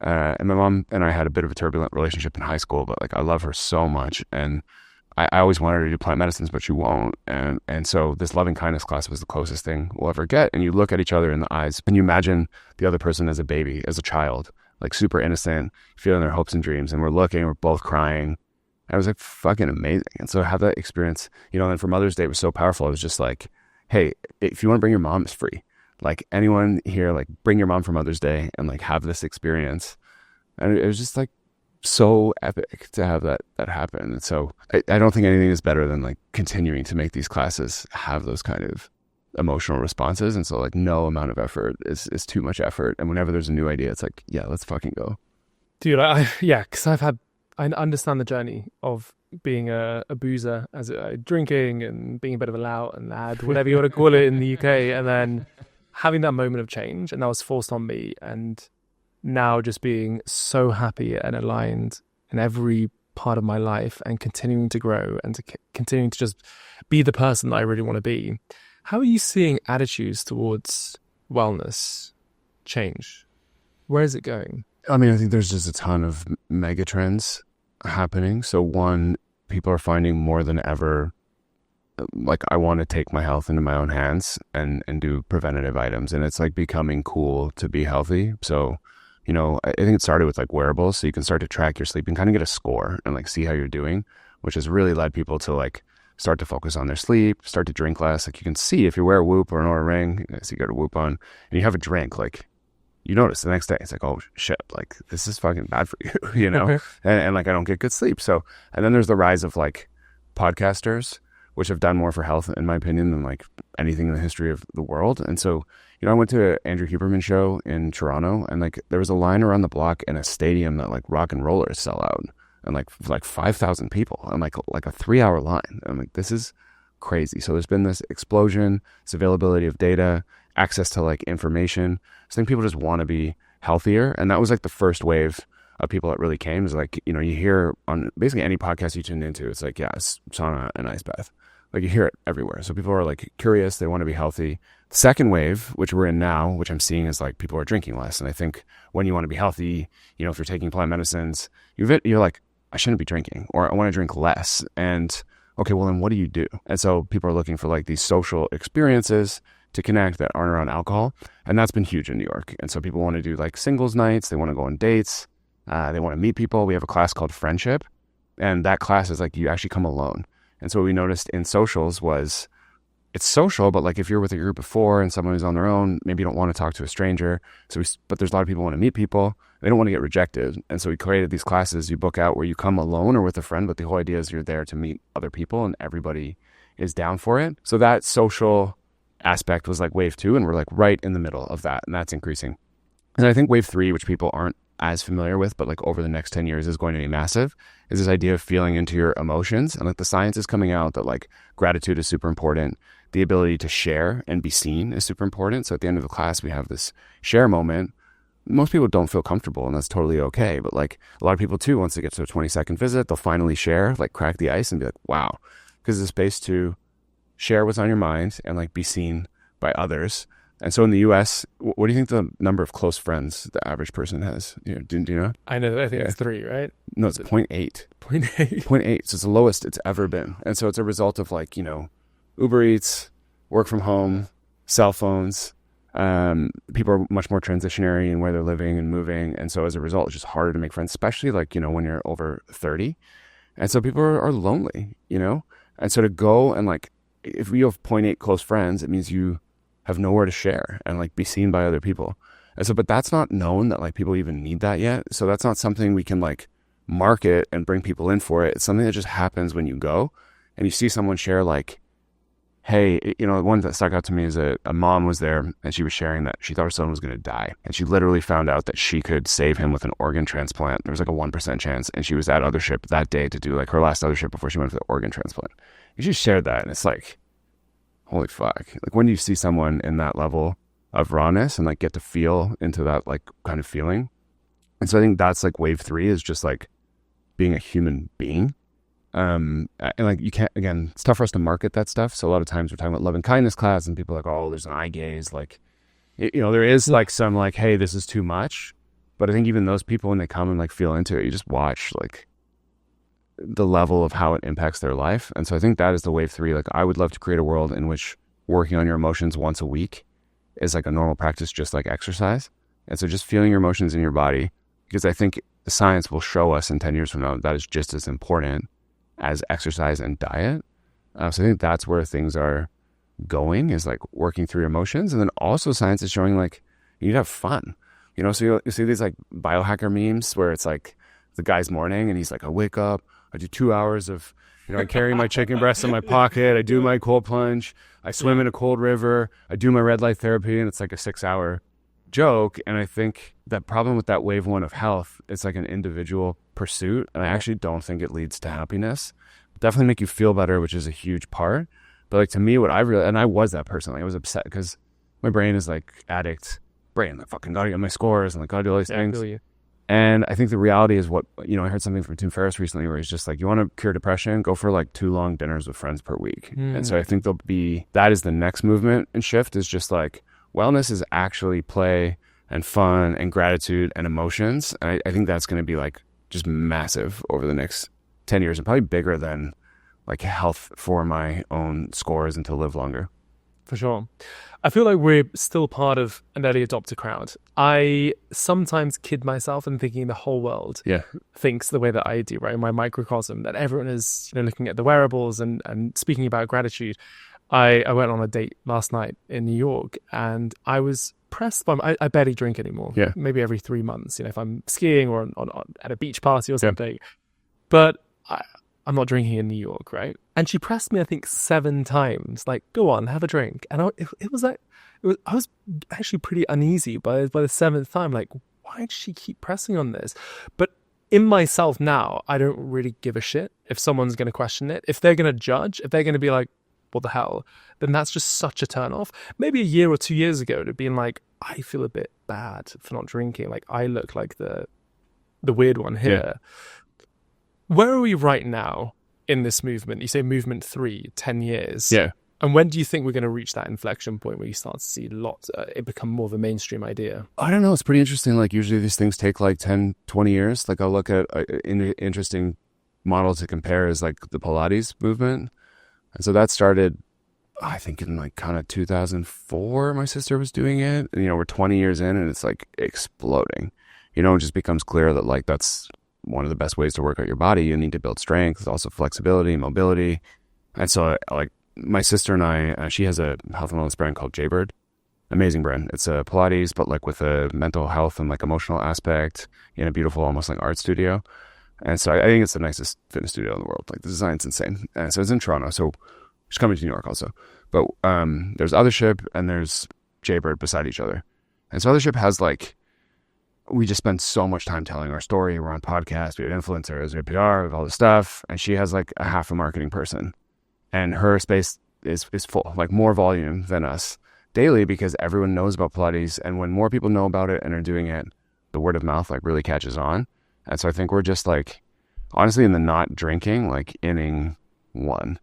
And my mom and I had a bit of a turbulent relationship in high school, but like I love her so much. And I always wanted her to do plant medicines, but she won't. And so this loving kindness class was the closest thing we'll ever get. And you look at each other in the eyes and you imagine the other person as a baby, as a child, like super innocent, feeling their hopes and dreams. And we're looking, we're both crying. I was like fucking amazing. And so have that experience, you know, and for Mother's Day, it was so powerful. It was just like, hey, if you want to bring your mom, it's free. Like anyone here, like bring your mom for Mother's Day and like have this experience. And it was just like so epic to have that happen. And so I don't think anything is better than like continuing to make these classes have those kind of emotional responses. And so like no amount of effort is too much effort. And whenever there's a new idea, it's like, yeah, let's fucking go. Dude, because I understand the journey of being a boozer, drinking and being a bit of a lout and lad, whatever you want to call it in the UK, and then having that moment of change, and that was forced on me, and now just being so happy and aligned in every part of my life and continuing to grow and to continuing to just be the person that I really want to be. How are you seeing attitudes towards wellness change? Where is it going? I mean, I think there's just a ton of mega trends happening. So one, people are finding more than ever, like I want to take my health into my own hands and do preventative items. And it's like becoming cool to be healthy. So, you know, I think it started with like wearables. So you can start to track your sleep and kind of get a score and like see how you're doing, which has really led people to like start to focus on their sleep, start to drink less. Like you can see if you wear a Whoop or an Oura Ring, so you got a Whoop on and you have a drink, like you notice the next day, it's like, oh shit, like this is fucking bad for you, you know? and like I don't get good sleep. So, and then there's the rise of like podcasters, which have done more for health, in my opinion, than like anything in the history of the world. And so, you know, I went to an Andrew Huberman show in Toronto, and like there was a line around the block in a stadium that like rock and rollers sell out, and like 5,000 people, and like a 3-hour line. I'm like, this is crazy. So there's been this explosion, this availability of data, access to like information. So I think people just want to be healthier. And that was like the first wave of people that really came. Is like, you know, you hear on basically any podcast you tune into, it's like, yeah, it's sauna and ice bath. Like you hear it everywhere. So people are like curious, they want to be healthy. The second wave, which we're in now, which I'm seeing, is like people are drinking less. And I think when you want to be healthy, you know, if you're taking plant medicines, you're like, I shouldn't be drinking, or I want to drink less. And okay, well then what do you do? And so people are looking for like these social experiences to connect that aren't around alcohol. And that's been huge in New York. And so people want to do like singles nights. They want to go on dates. They want to meet people. We have a class called Friendship. And that class is like, you actually come alone. And so what we noticed in socials was it's social, but like if you're with a group of 4 and someone who's on their own, maybe you don't want to talk to a stranger. But there's a lot of people who want to meet people. They don't want to get rejected. And so we created these classes you book out where you come alone or with a friend, but the whole idea is you're there to meet other people and everybody is down for it. So that social aspect was like wave 2, and we're like right in the middle of that, and that's increasing. And I think wave 3, which people aren't as familiar with, but like over the next 10 years is going to be massive, is this idea of feeling into your emotions. And like the science is coming out that like gratitude is super important. The ability to share and be seen is super important. So at the end of the class, we have this share moment. Most people don't feel comfortable, and that's totally okay. But like a lot of people too, once they get to a 20-second visit, they'll finally share, like crack the ice and be like, wow, because it's a space to share what's on your mind and like be seen by others. And so in the US, what do you think the number of close friends the average person has? Do you know? I know. I think it's 3, right? No, it's 0.8. 0.8. 0.8. So it's the lowest it's ever been. And so it's a result of like, you know, Uber Eats, work from home, cell phones. People are much more transitionary in where they're living and moving. And so as a result, it's just harder to make friends, especially like, you know, when you're over 30. And so people are lonely, you know? And so to go and like, if you have 0.8 close friends, it means you have nowhere to share and like be seen by other people. And so, but that's not known that like people even need that yet. So that's not something we can like market and bring people in for it. It's something that just happens when you go and you see someone share like, hey, you know, one that stuck out to me is a mom was there and she was sharing that she thought her son was going to die. And she literally found out that she could save him with an organ transplant. There was like a 1% chance. And she was at Othership that day to do like her last Othership before she went for the organ transplant. And she shared that. And it's like, holy fuck. Like when you see someone in that level of rawness and like get to feel into that like kind of feeling. And so I think that's like wave 3 is just like being a human being. And like you can't, again, it's tough for us to market that stuff. So a lot of times we're talking about love and kindness class and people are like, oh, there's an eye gaze. Like, you know, there is like some like, hey, this is too much. But I think even those people, when they come and like feel into it, you just watch like the level of how it impacts their life. And so I think that is the wave 3. Like I would love to create a world in which working on your emotions once a week is like a normal practice, just like exercise. And so just feeling your emotions in your body, because I think the science will show us in 10 years from now that is just as important as exercise and diet. So I think that's where things are going, is like working through your emotions. And then also science is showing like you need to have fun, you know? So you see these like biohacker memes where it's like the guy's morning and he's like, I wake up, I do 2 hours of, you know, I carry my chicken breast in my pocket, I do my cold plunge, I swim in a cold river, I do my red light therapy, and it's like a 6-hour joke. And I think that problem with that wave 1 of health, it's like an individual pursuit, and I actually don't think it leads to happiness. Definitely make you feel better, which is a huge part. But like to me, what I really, and I was that person, like I was upset because my brain is like addict brain, like fucking gotta get my scores and like gotta do all these things. And I think the reality is what, you know, I heard something from Tim Ferriss recently where he's just like, you want to cure depression, go for like 2 long dinners with friends per week. And so I think that is the next movement and shift, is just like wellness is actually play and fun and gratitude and emotions. And I think that's going to be like just massive over the next 10 years and probably bigger than like health for my own scores and to live longer. For sure. I feel like we're still part of an early adopter crowd. I sometimes kid myself in thinking the whole world thinks the way that I do, right? In my microcosm, that everyone is, you know, looking at the wearables and speaking about gratitude. I went on a date last night in New York and I was pressed by, I barely drink anymore. Yeah. Maybe every 3 months, you know, if I'm skiing or at a beach party or something. But I'm not drinking in New York, right? And she pressed me, I think, 7 times, like, go on, have a drink. And I was actually pretty uneasy by the 7th time, like, why did she keep pressing on this? But in myself now, I don't really give a shit if someone's going to question it. If they're going to judge, if they're going to be like, what the hell, then that's just such a turn off. Maybe a year or 2 years ago, it had been like, I feel a bit bad for not drinking. Like, I look like the weird one here. Yeah. Where are we right now in this movement? You say movement 3, 10 years. Yeah. And when do you think we're going to reach that inflection point where you start to see it become more of a mainstream idea? I don't know. It's pretty interesting. Like usually these things take like 10, 20 years. Like I'll look at an interesting model to compare is like the Pilates movement. And so that started, I think in like kind of 2004, my sister was doing it. And, you know, we're 20 years in and it's like exploding. You know, it just becomes clear that like that's one of the best ways to work out your body. You need to build strength, also flexibility, mobility. And so like my sister and I, she has a health and wellness brand called Jaybird. Amazing brand. It's a Pilates, but like with a mental health and like emotional aspect in a beautiful, almost like art studio. And so I think it's the nicest fitness studio in the world. Like the design's insane. And so it's in Toronto. So she's coming to New York also. But there's Othership and there's Jaybird beside each other. And so Othership has like, we just spend so much time telling our story. We're on podcasts, we have influencers, we have PR, we have all this stuff. And she has like a half a marketing person. And her space is full, like more volume than us daily because everyone knows about Pilates. And when more people know about it and are doing it, the word of mouth like really catches on. And so I think we're just like, honestly, in the not drinking, like inning 1.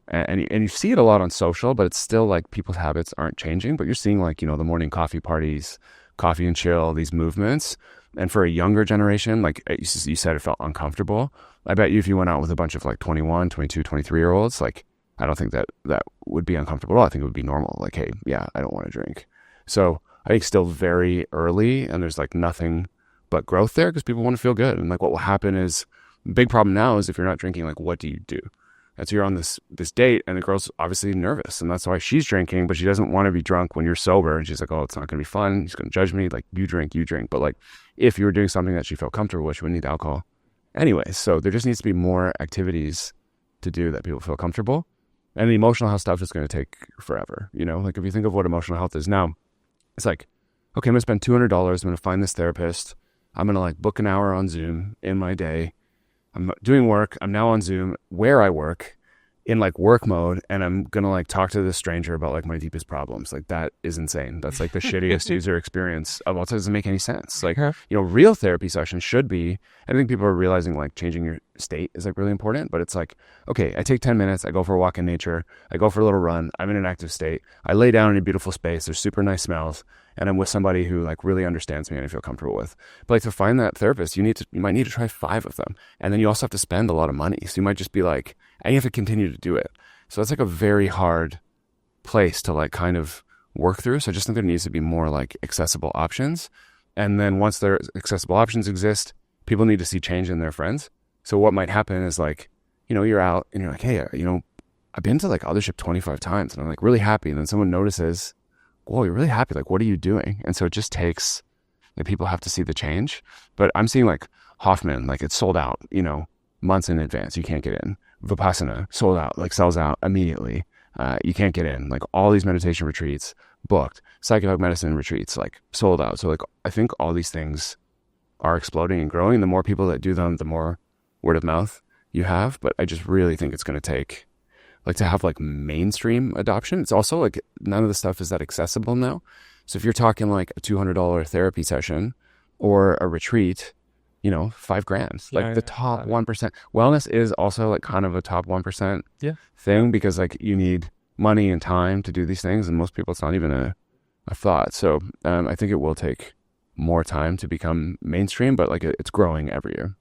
And you see it a lot on social, but it's still like people's habits aren't changing. But you're seeing like, you know, the morning coffee parties, coffee and chill, these movements. And for a younger generation, like you said, it felt uncomfortable. I bet you if you went out with a bunch of like 21, 22, 23-year-olds, like I don't think that would be uncomfortable at all. I think it would be normal. Like, hey, yeah, I don't want to drink. So I think still very early and there's like nothing but growth there because people want to feel good. And like what will happen is, the big problem now is if you're not drinking, like what do you do? And so you're on this date, and the girl's obviously nervous, and that's why she's drinking, but she doesn't want to be drunk when you're sober. And she's like, oh, it's not going to be fun. He's going to judge me. Like, you drink. But like, if you were doing something that she felt comfortable with, she wouldn't need alcohol. Anyway, so there just needs to be more activities to do that people feel comfortable. And the emotional health stuff is going to take forever. You know, like if you think of what emotional health is now, it's like, okay, I'm going to spend $200. I'm going to find this therapist. I'm going to like book an hour on Zoom in my day. I'm doing work. I'm now on Zoom where I work in like work mode. And I'm going to like talk to this stranger about like my deepest problems. Like that is insane. That's like the shittiest user experience of all. It doesn't make any sense. Like, you know, real therapy sessions should be, I think people are realizing like changing your state is like really important, but it's like, okay, I take 10 minutes. I go for a walk in nature. I go for a little run. I'm in an active state. I lay down in a beautiful space. There's super nice smells. And I'm with somebody who like really understands me and I feel comfortable with. But like to find that therapist, you might need to try 5 of them. And then you also have to spend a lot of money. So you might just be like, and you have to continue to do it. So it's like a very hard place to like kind of work through. So I just think there needs to be more like accessible options. And then once their accessible options exist, people need to see change in their friends. So what might happen is like, you know, you're out and you're like, hey, you know, I've been to like Othership 25 times and I'm like really happy. And then someone notices, whoa, you're really happy. Like, what are you doing? And so it just takes, like, people have to see the change. But I'm seeing like Hoffman, like it's sold out, you know, months in advance. You can't get in. Vipassana, sold out, like sells out immediately. You can't get in. Like all these meditation retreats booked. Psychedelic medicine retreats, like sold out. So like, I think all these things are exploding and growing. The more people that do them, the more word of mouth you have. But I just really think it's going to take, like to have like mainstream adoption. It's also like none of the stuff is that accessible now. So if you're talking like a $200 therapy session or a retreat, you know, $5,000, like the top 1%. Wellness is also like kind of a top 1% thing because like you need money and time to do these things. And most people, it's not even a thought. So I think it will take more time to become mainstream, but like it's growing every year.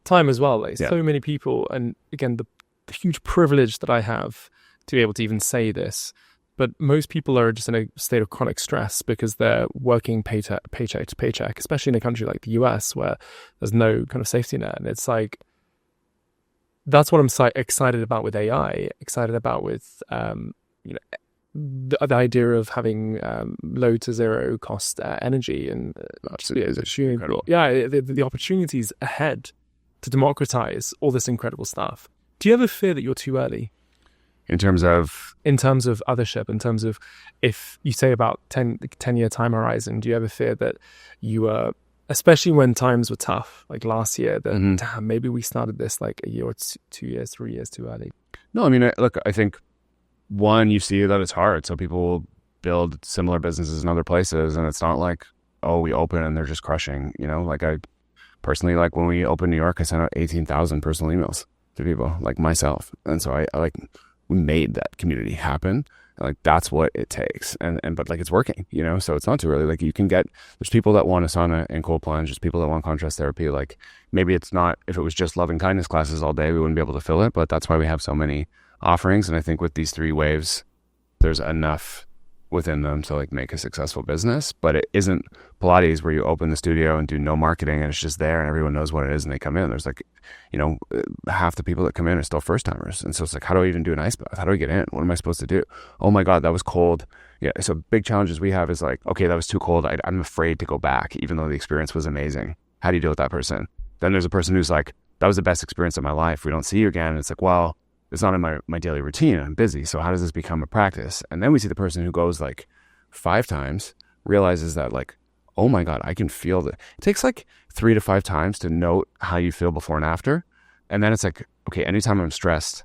Time as well. Like so many people. And again, the huge privilege that I have to be able to even say this, but most people are just in a state of chronic stress because they're working paycheck to paycheck, especially in a country like the US where there's no kind of safety net. And it's like, that's what I'm excited about with AI, excited about with, you know, the idea of having low to zero cost energy and the opportunities ahead to democratize all this incredible stuff. Do you ever fear that you're too early? In terms of Othership, in terms of if you say about 10-year time horizon, do you ever fear that you are, especially when times were tough, like last year, that damn, maybe we started this like a year or 2 years, 3 years too early? No, I mean, look, I think one, you see that it's hard. So people will build similar businesses in other places and it's not like, oh, we open and they're just crushing, you know, like I personally, like when we opened New York, I sent out 18,000 personal emails to people like myself. And so I like, we made that community happen. Like that's what it takes. But like it's working, you know, so it's not too early. Like you can get, there's people that want a sauna and cold plunge. There's people that want contrast therapy. Like maybe it's not, if it was just loving kindness classes all day, we wouldn't be able to fill it, but that's why we have so many offerings. And I think with these 3 waves, there's enough within them to like make a successful business. But it isn't Pilates where you open the studio and do no marketing and it's just there and everyone knows what it is and they come in. There's like, you know, half the people that come in are still first timers. And so it's like, how do I even do an ice bath? How do I get in? What am I supposed to do? Oh my God, that was cold. Yeah. So big challenges we have is like, okay, that was too cold. I'm afraid to go back, even though the experience was amazing. How do you deal with that person? Then there's a person who's like, that was the best experience of my life. We don't see you again. And it's like, well, it's not in my daily routine. I'm busy. So how does this become a practice? And then we see the person who goes like 5 times, realizes that like, oh my God, I can feel that. It takes like 3 to 5 times to note how you feel before and after. And then it's like, okay, anytime I'm stressed,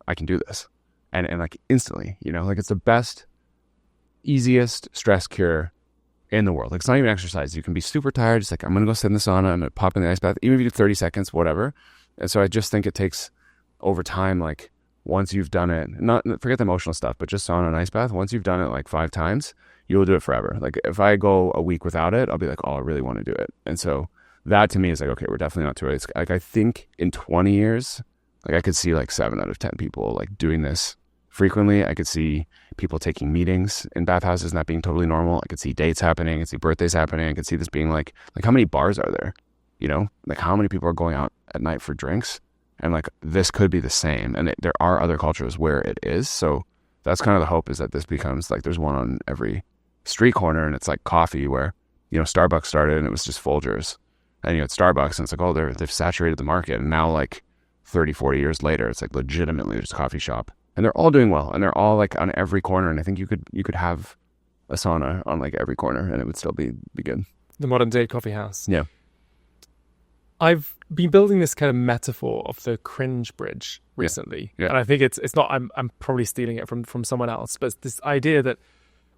I can do this. And like instantly, you know, like it's the best, easiest stress cure in the world. Like it's not even exercise. You can be super tired. It's like, I'm going to go sit in the sauna. I'm going to pop in the ice bath, even if you do 30 seconds, whatever. And so I just think it takes over time, like once you've done it, not forget the emotional stuff, but just sauna and ice bath, once you've done it like 5 times, you'll do it forever. Like if I go a week without it, I'll be like, oh, I really want to do it. And so that to me is like, okay, we're definitely not too early. It's like I think in 20 years, like I could see like 7 out of 10 people like doing this frequently. I could see people taking meetings in bathhouses not being totally normal. I could see dates happening. I could see birthdays happening. I could see this being like how many bars are there? You know, like how many people are going out at night for drinks? And like this could be the same. And there are other cultures where it is. So that's kind of the hope, is that this becomes like, there's one on every street corner, and it's like coffee where, Starbucks started and it was just Folgers. And it's Starbucks, and it's like, oh, they've saturated the market. And now like 30, 40 years later, it's like legitimately just a coffee shop. And they're all doing well, and they're all like on every corner. And I think you could have a sauna on like every corner and it would still be good. The modern day coffee house. Yeah. I've been building this kind of metaphor of the cringe bridge recently. Yeah. And I think it's not, I'm probably stealing it from someone else, but it's this idea that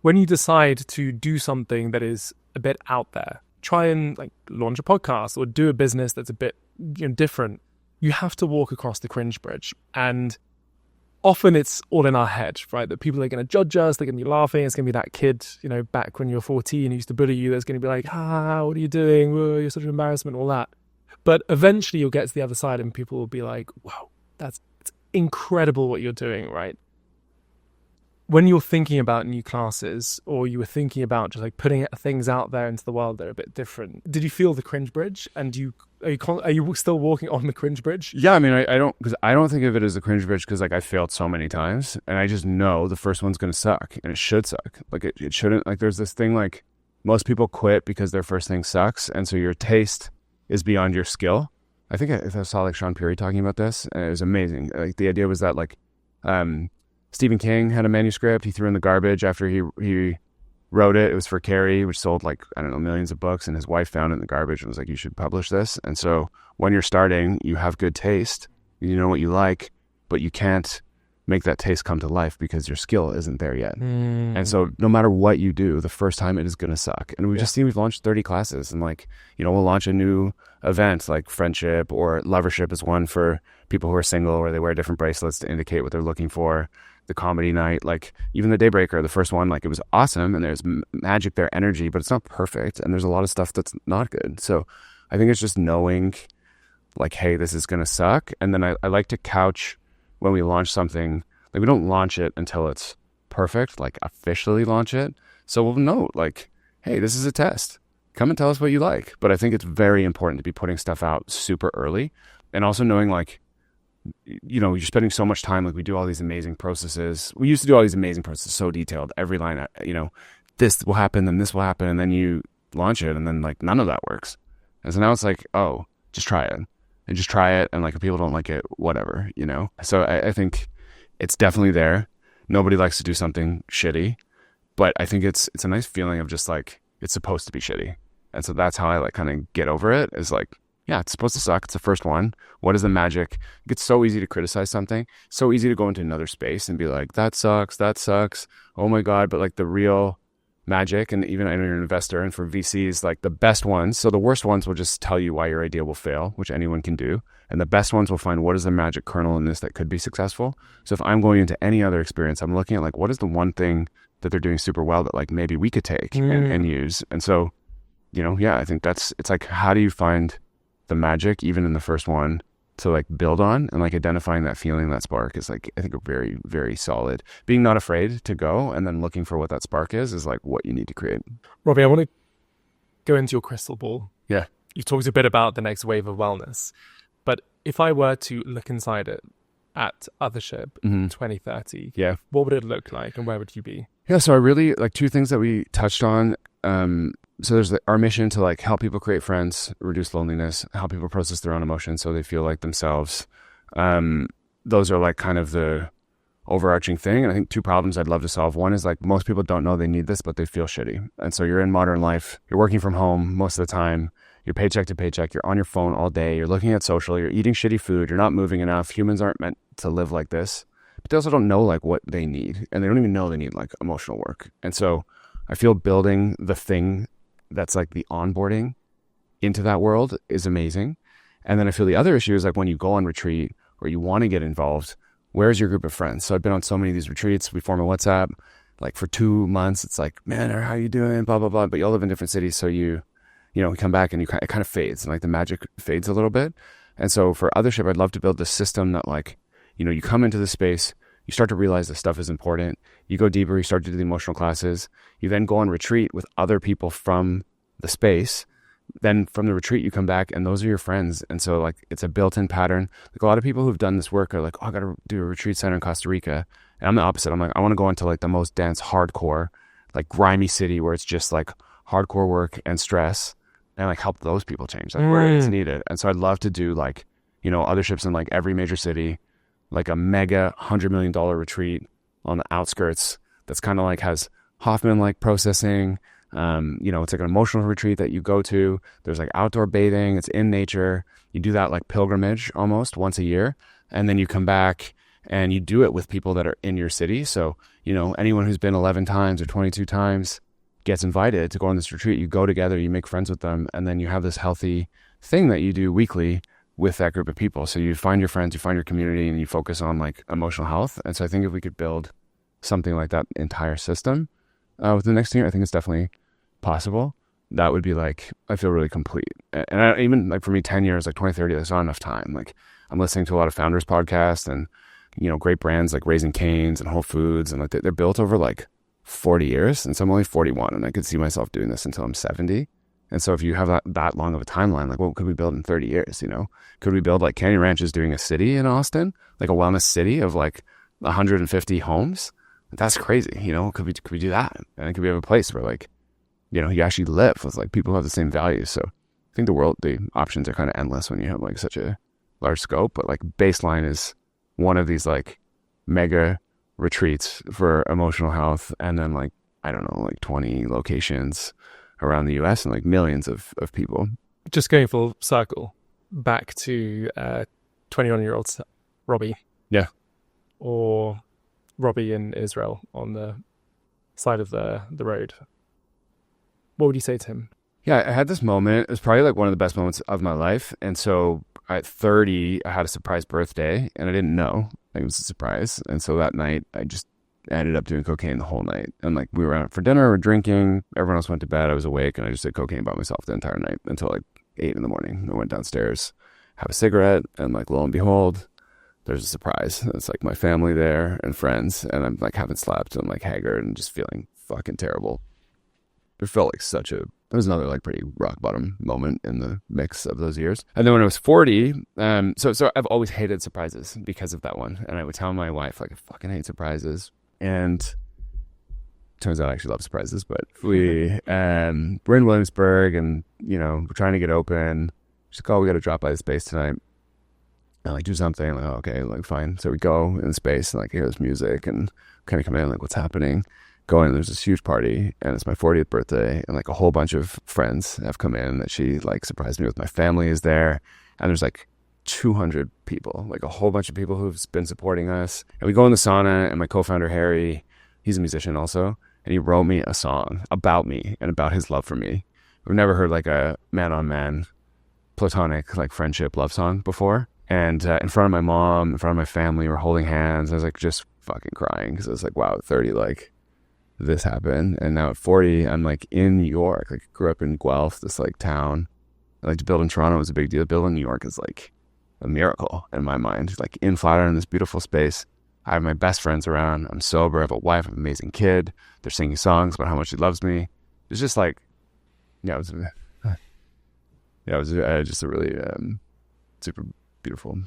when you decide to do something that is a bit out there, try and like launch a podcast or do a business that's a bit different, you have to walk across the cringe bridge. And often it's all in our head, right? That people are going to judge us, they're going to be laughing. It's going to be that kid, back when you were 14 who used to bully you, that's going to be like, what are you doing? Whoa, you're such an embarrassment, all that. But eventually you'll get to the other side and people will be like, wow, it's incredible what you're doing, right? When you're thinking about new classes, or you were thinking about just like putting things out there into the world that are a bit different, did you feel the cringe bridge? And are you still walking on the cringe bridge? Yeah, I mean, I don't think of it as a cringe bridge because like I failed so many times, and I just know the first one's going to suck, and it should suck. Like it shouldn't, like there's this thing like most people quit because their first thing sucks, and so your taste is beyond your skill. I think I saw like Sean Peary talking about this, and it was amazing. Like the idea was that like Stephen King had a manuscript he threw in the garbage after he wrote it. It was for Carrie, which sold like, I don't know, millions of books, and his wife found it in the garbage and was like, you should publish this. And so when you're starting, you have good taste, you know what you like, but you can't make that taste come to life because your skill isn't there yet. And so no matter what you do, the first time it is going to suck. And we've just seen, we've launched 30 classes, and like, we'll launch a new event like Friendship or Lovership is one for people who are single, where they wear different bracelets to indicate what they're looking for. The comedy night, like even the Daybreaker, the first one, like it was awesome, and there's magic there, energy, but it's not perfect, and there's a lot of stuff that's not good. So I think it's just knowing like, hey, this is gonna suck. And then I like to couch when we launch something, like we don't launch it until it's perfect, like officially launch it. So we'll know like, hey, this is a test, come and tell us what you like. But I think it's very important to be putting stuff out super early, and also knowing like, you're spending so much time, like we do all these amazing processes. We used to do all these amazing processes, so detailed, every line, this will happen, then this will happen, and then you launch it, and then like none of that works. And so now it's like, oh, just try it, and like if people don't like it, whatever, So I think it's definitely there. Nobody likes to do something shitty, but I think it's a nice feeling of just like, it's supposed to be shitty. And so that's how I like kind of get over it, is like, yeah, it's supposed to suck. It's the first one. What is the magic? It gets so easy to criticize something, so easy to go into another space and be like, that sucks. Oh my God. But like the real magic, and even I know you're an investor, and for VCs, like the best ones, so the worst ones will just tell you why your idea will fail, which anyone can do. And the best ones will find what is the magic kernel in this that could be successful. So if I'm going into any other experience, I'm looking at like, what is the one thing that they're doing super well that like maybe we could take and use. And so, I think it's like, how do you find the magic even in the first one to like build on, and like identifying that feeling, that spark is like, I think a very, very solid, being not afraid to go, and then looking for what that spark is like what you need to create. Robbie, I want to go into your crystal ball. Yeah. You talked a bit about the next wave of wellness, but if I were to look inside it at Othership 2030, what would it look like, and where would you be? Yeah, so I really like two things that we touched on. So there's our mission to like help people create friends, reduce loneliness, help people process their own emotions so they feel like themselves. Those are like kind of the overarching thing. And I think two problems I'd love to solve. One is like, most people don't know they need this, but they feel shitty. And so you're in modern life, you're working from home most of the time, you're paycheck to paycheck, you're on your phone all day, you're looking at social, you're eating shitty food, you're not moving enough. Humans aren't meant to live like this, but they also don't know like what they need, and they don't even know they need like emotional work. And so I feel building the thing that's like the onboarding into that world is amazing. And then I feel the other issue is like, when you go on retreat or you want to get involved, where's your group of friends? So I've been on so many of these retreats. We form a WhatsApp, like for 2 months, it's like, man, how you doing? Blah, blah, blah. But you all live in different cities. So you come back and it kind of fades, and like the magic fades a little bit. And so for Othership, I'd love to build this system that like, you come into the space, you start to realize this stuff is important. You go deeper, you start to do the emotional classes. You then go on retreat with other people from the space. then from the retreat you come back and those are your friends. And so like it's a built-in pattern. Like a lot of people who've done this work are like, oh, I gotta do a retreat center in Costa Rica. And I'm the opposite. I'm like, I want to go into like the most dense, hardcore, like grimy city where it's just like hardcore work and stress, and like help those people change, like where it's needed. And so I'd love to do like, you know, Otherships in like every major city, like a mega $100 million retreat on the outskirts that's kind of like has Hoffman like processing. You know, it's like an emotional retreat that you go to. There's like outdoor bathing, it's in nature. You do that like pilgrimage almost once a year, and then you come back and you do it with people that are in your city. So, you know, anyone who's been 11 times or 22 times gets invited to go on this retreat. You go together, you make friends with them, and then you have this healthy thing that you do weekly with that group of people. So you find your friends, you find your community, and you focus on like emotional health. And so I think if we could build something like that entire system within the next year, I think it's definitely possible. That would be like, I feel really complete. And even like for me, 10 years, like 2030, there's not enough time. Like I'm listening to a lot of founders podcasts and, you know, great brands like Raising Cane's and Whole Foods. And like they're built over like 40 years. And so I'm only 41 and I could see myself doing this until I'm 70. And so if you have that long of a timeline, like what could we build in 30 years? You know, could we build like Canyon Ranch is doing a city in Austin, like a wellness city of like 150 homes? That's crazy. You know, could we do that? And could we have a place where like, you know, you actually live with like people who have the same values. So I think the options are kind of endless when you have like such a large scope, but like baseline is one of these like mega retreats for emotional health. And then like, I don't know, like 20 locations around the US and like millions of people. Just going full circle back to 21-year-old Robbie. Yeah. Or Robbie in Israel on the side of the road. What would you say to him? Yeah, I had this moment. It was probably like one of the best moments of my life. And so at 30, I had a surprise birthday and I didn't know it was a surprise. And so that night, I just ended up doing cocaine the whole night. And like we were out for dinner, we're drinking, everyone else went to bed, I was awake, and I just did cocaine by myself the entire night until like 8 in the morning. I went downstairs, have a cigarette, and like lo and behold, there's a surprise. It's like my family there and friends, and I'm like haven't slept, and I'm like haggard and just feeling fucking terrible. It felt like it was another like pretty rock bottom moment in the mix of those years. And then when I was 40, so I've always hated surprises because of that one. And I would tell my wife, like, I fucking hate surprises. And turns out I actually love surprises, but we're in Williamsburg and, you know, we're trying to get open. She's like, oh, we got to drop by the space tonight and like do something. Like, oh, okay, like fine. So we go in the space and like hear this music and kind of come in like, what's happening? Go in, there's this huge party and it's my 40th birthday and like a whole bunch of friends have come in that she like surprised me with. My family is there and there's like 200 people, like a whole bunch of people who've been supporting us. And we go in the sauna and my co-founder Harry, he's a musician also, and he wrote me a song about me and about his love for me. We've never heard like a man-on-man platonic like friendship love song before. And in front of my mom, in front of my family, we're holding hands. I was like just fucking crying because I was like, wow, at 30, like this happened. And now at 40, I'm like in New York. Like grew up in Guelph, this like town. Like to build in Toronto was a big deal. Build in New York is like a miracle in my mind. Like in Flatiron in this beautiful space. I have my best friends around. I'm sober. I have a wife. I have an amazing kid. They're singing songs about how much he loves me. It's just like, yeah, it was just a really super beautiful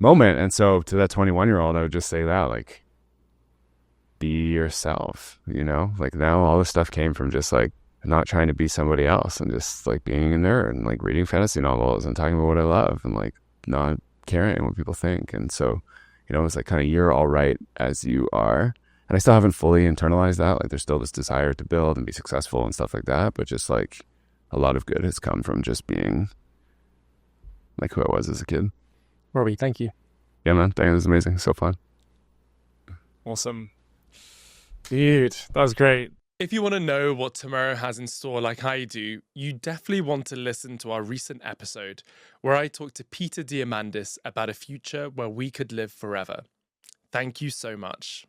moment. And so to that 21-year-old, I would just say that, like, be yourself, you know? Like now all this stuff came from just like not trying to be somebody else and just like being a nerd and like reading fantasy novels and talking about what I love and like not caring what people think. And so, you know, it's like kind of you're all right as you are. And I still haven't fully internalized that. Like there's still this desire to build and be successful and stuff like that. But just like a lot of good has come from just being like who I was as a kid. Robbie, thank you. Yeah, man. Dang, it was amazing. So fun. Awesome. Dude, that was great. If you want to know what tomorrow has in store like I do, you definitely want to listen to our recent episode where I talked to Peter Diamandis about a future where we could live forever. Thank you so much.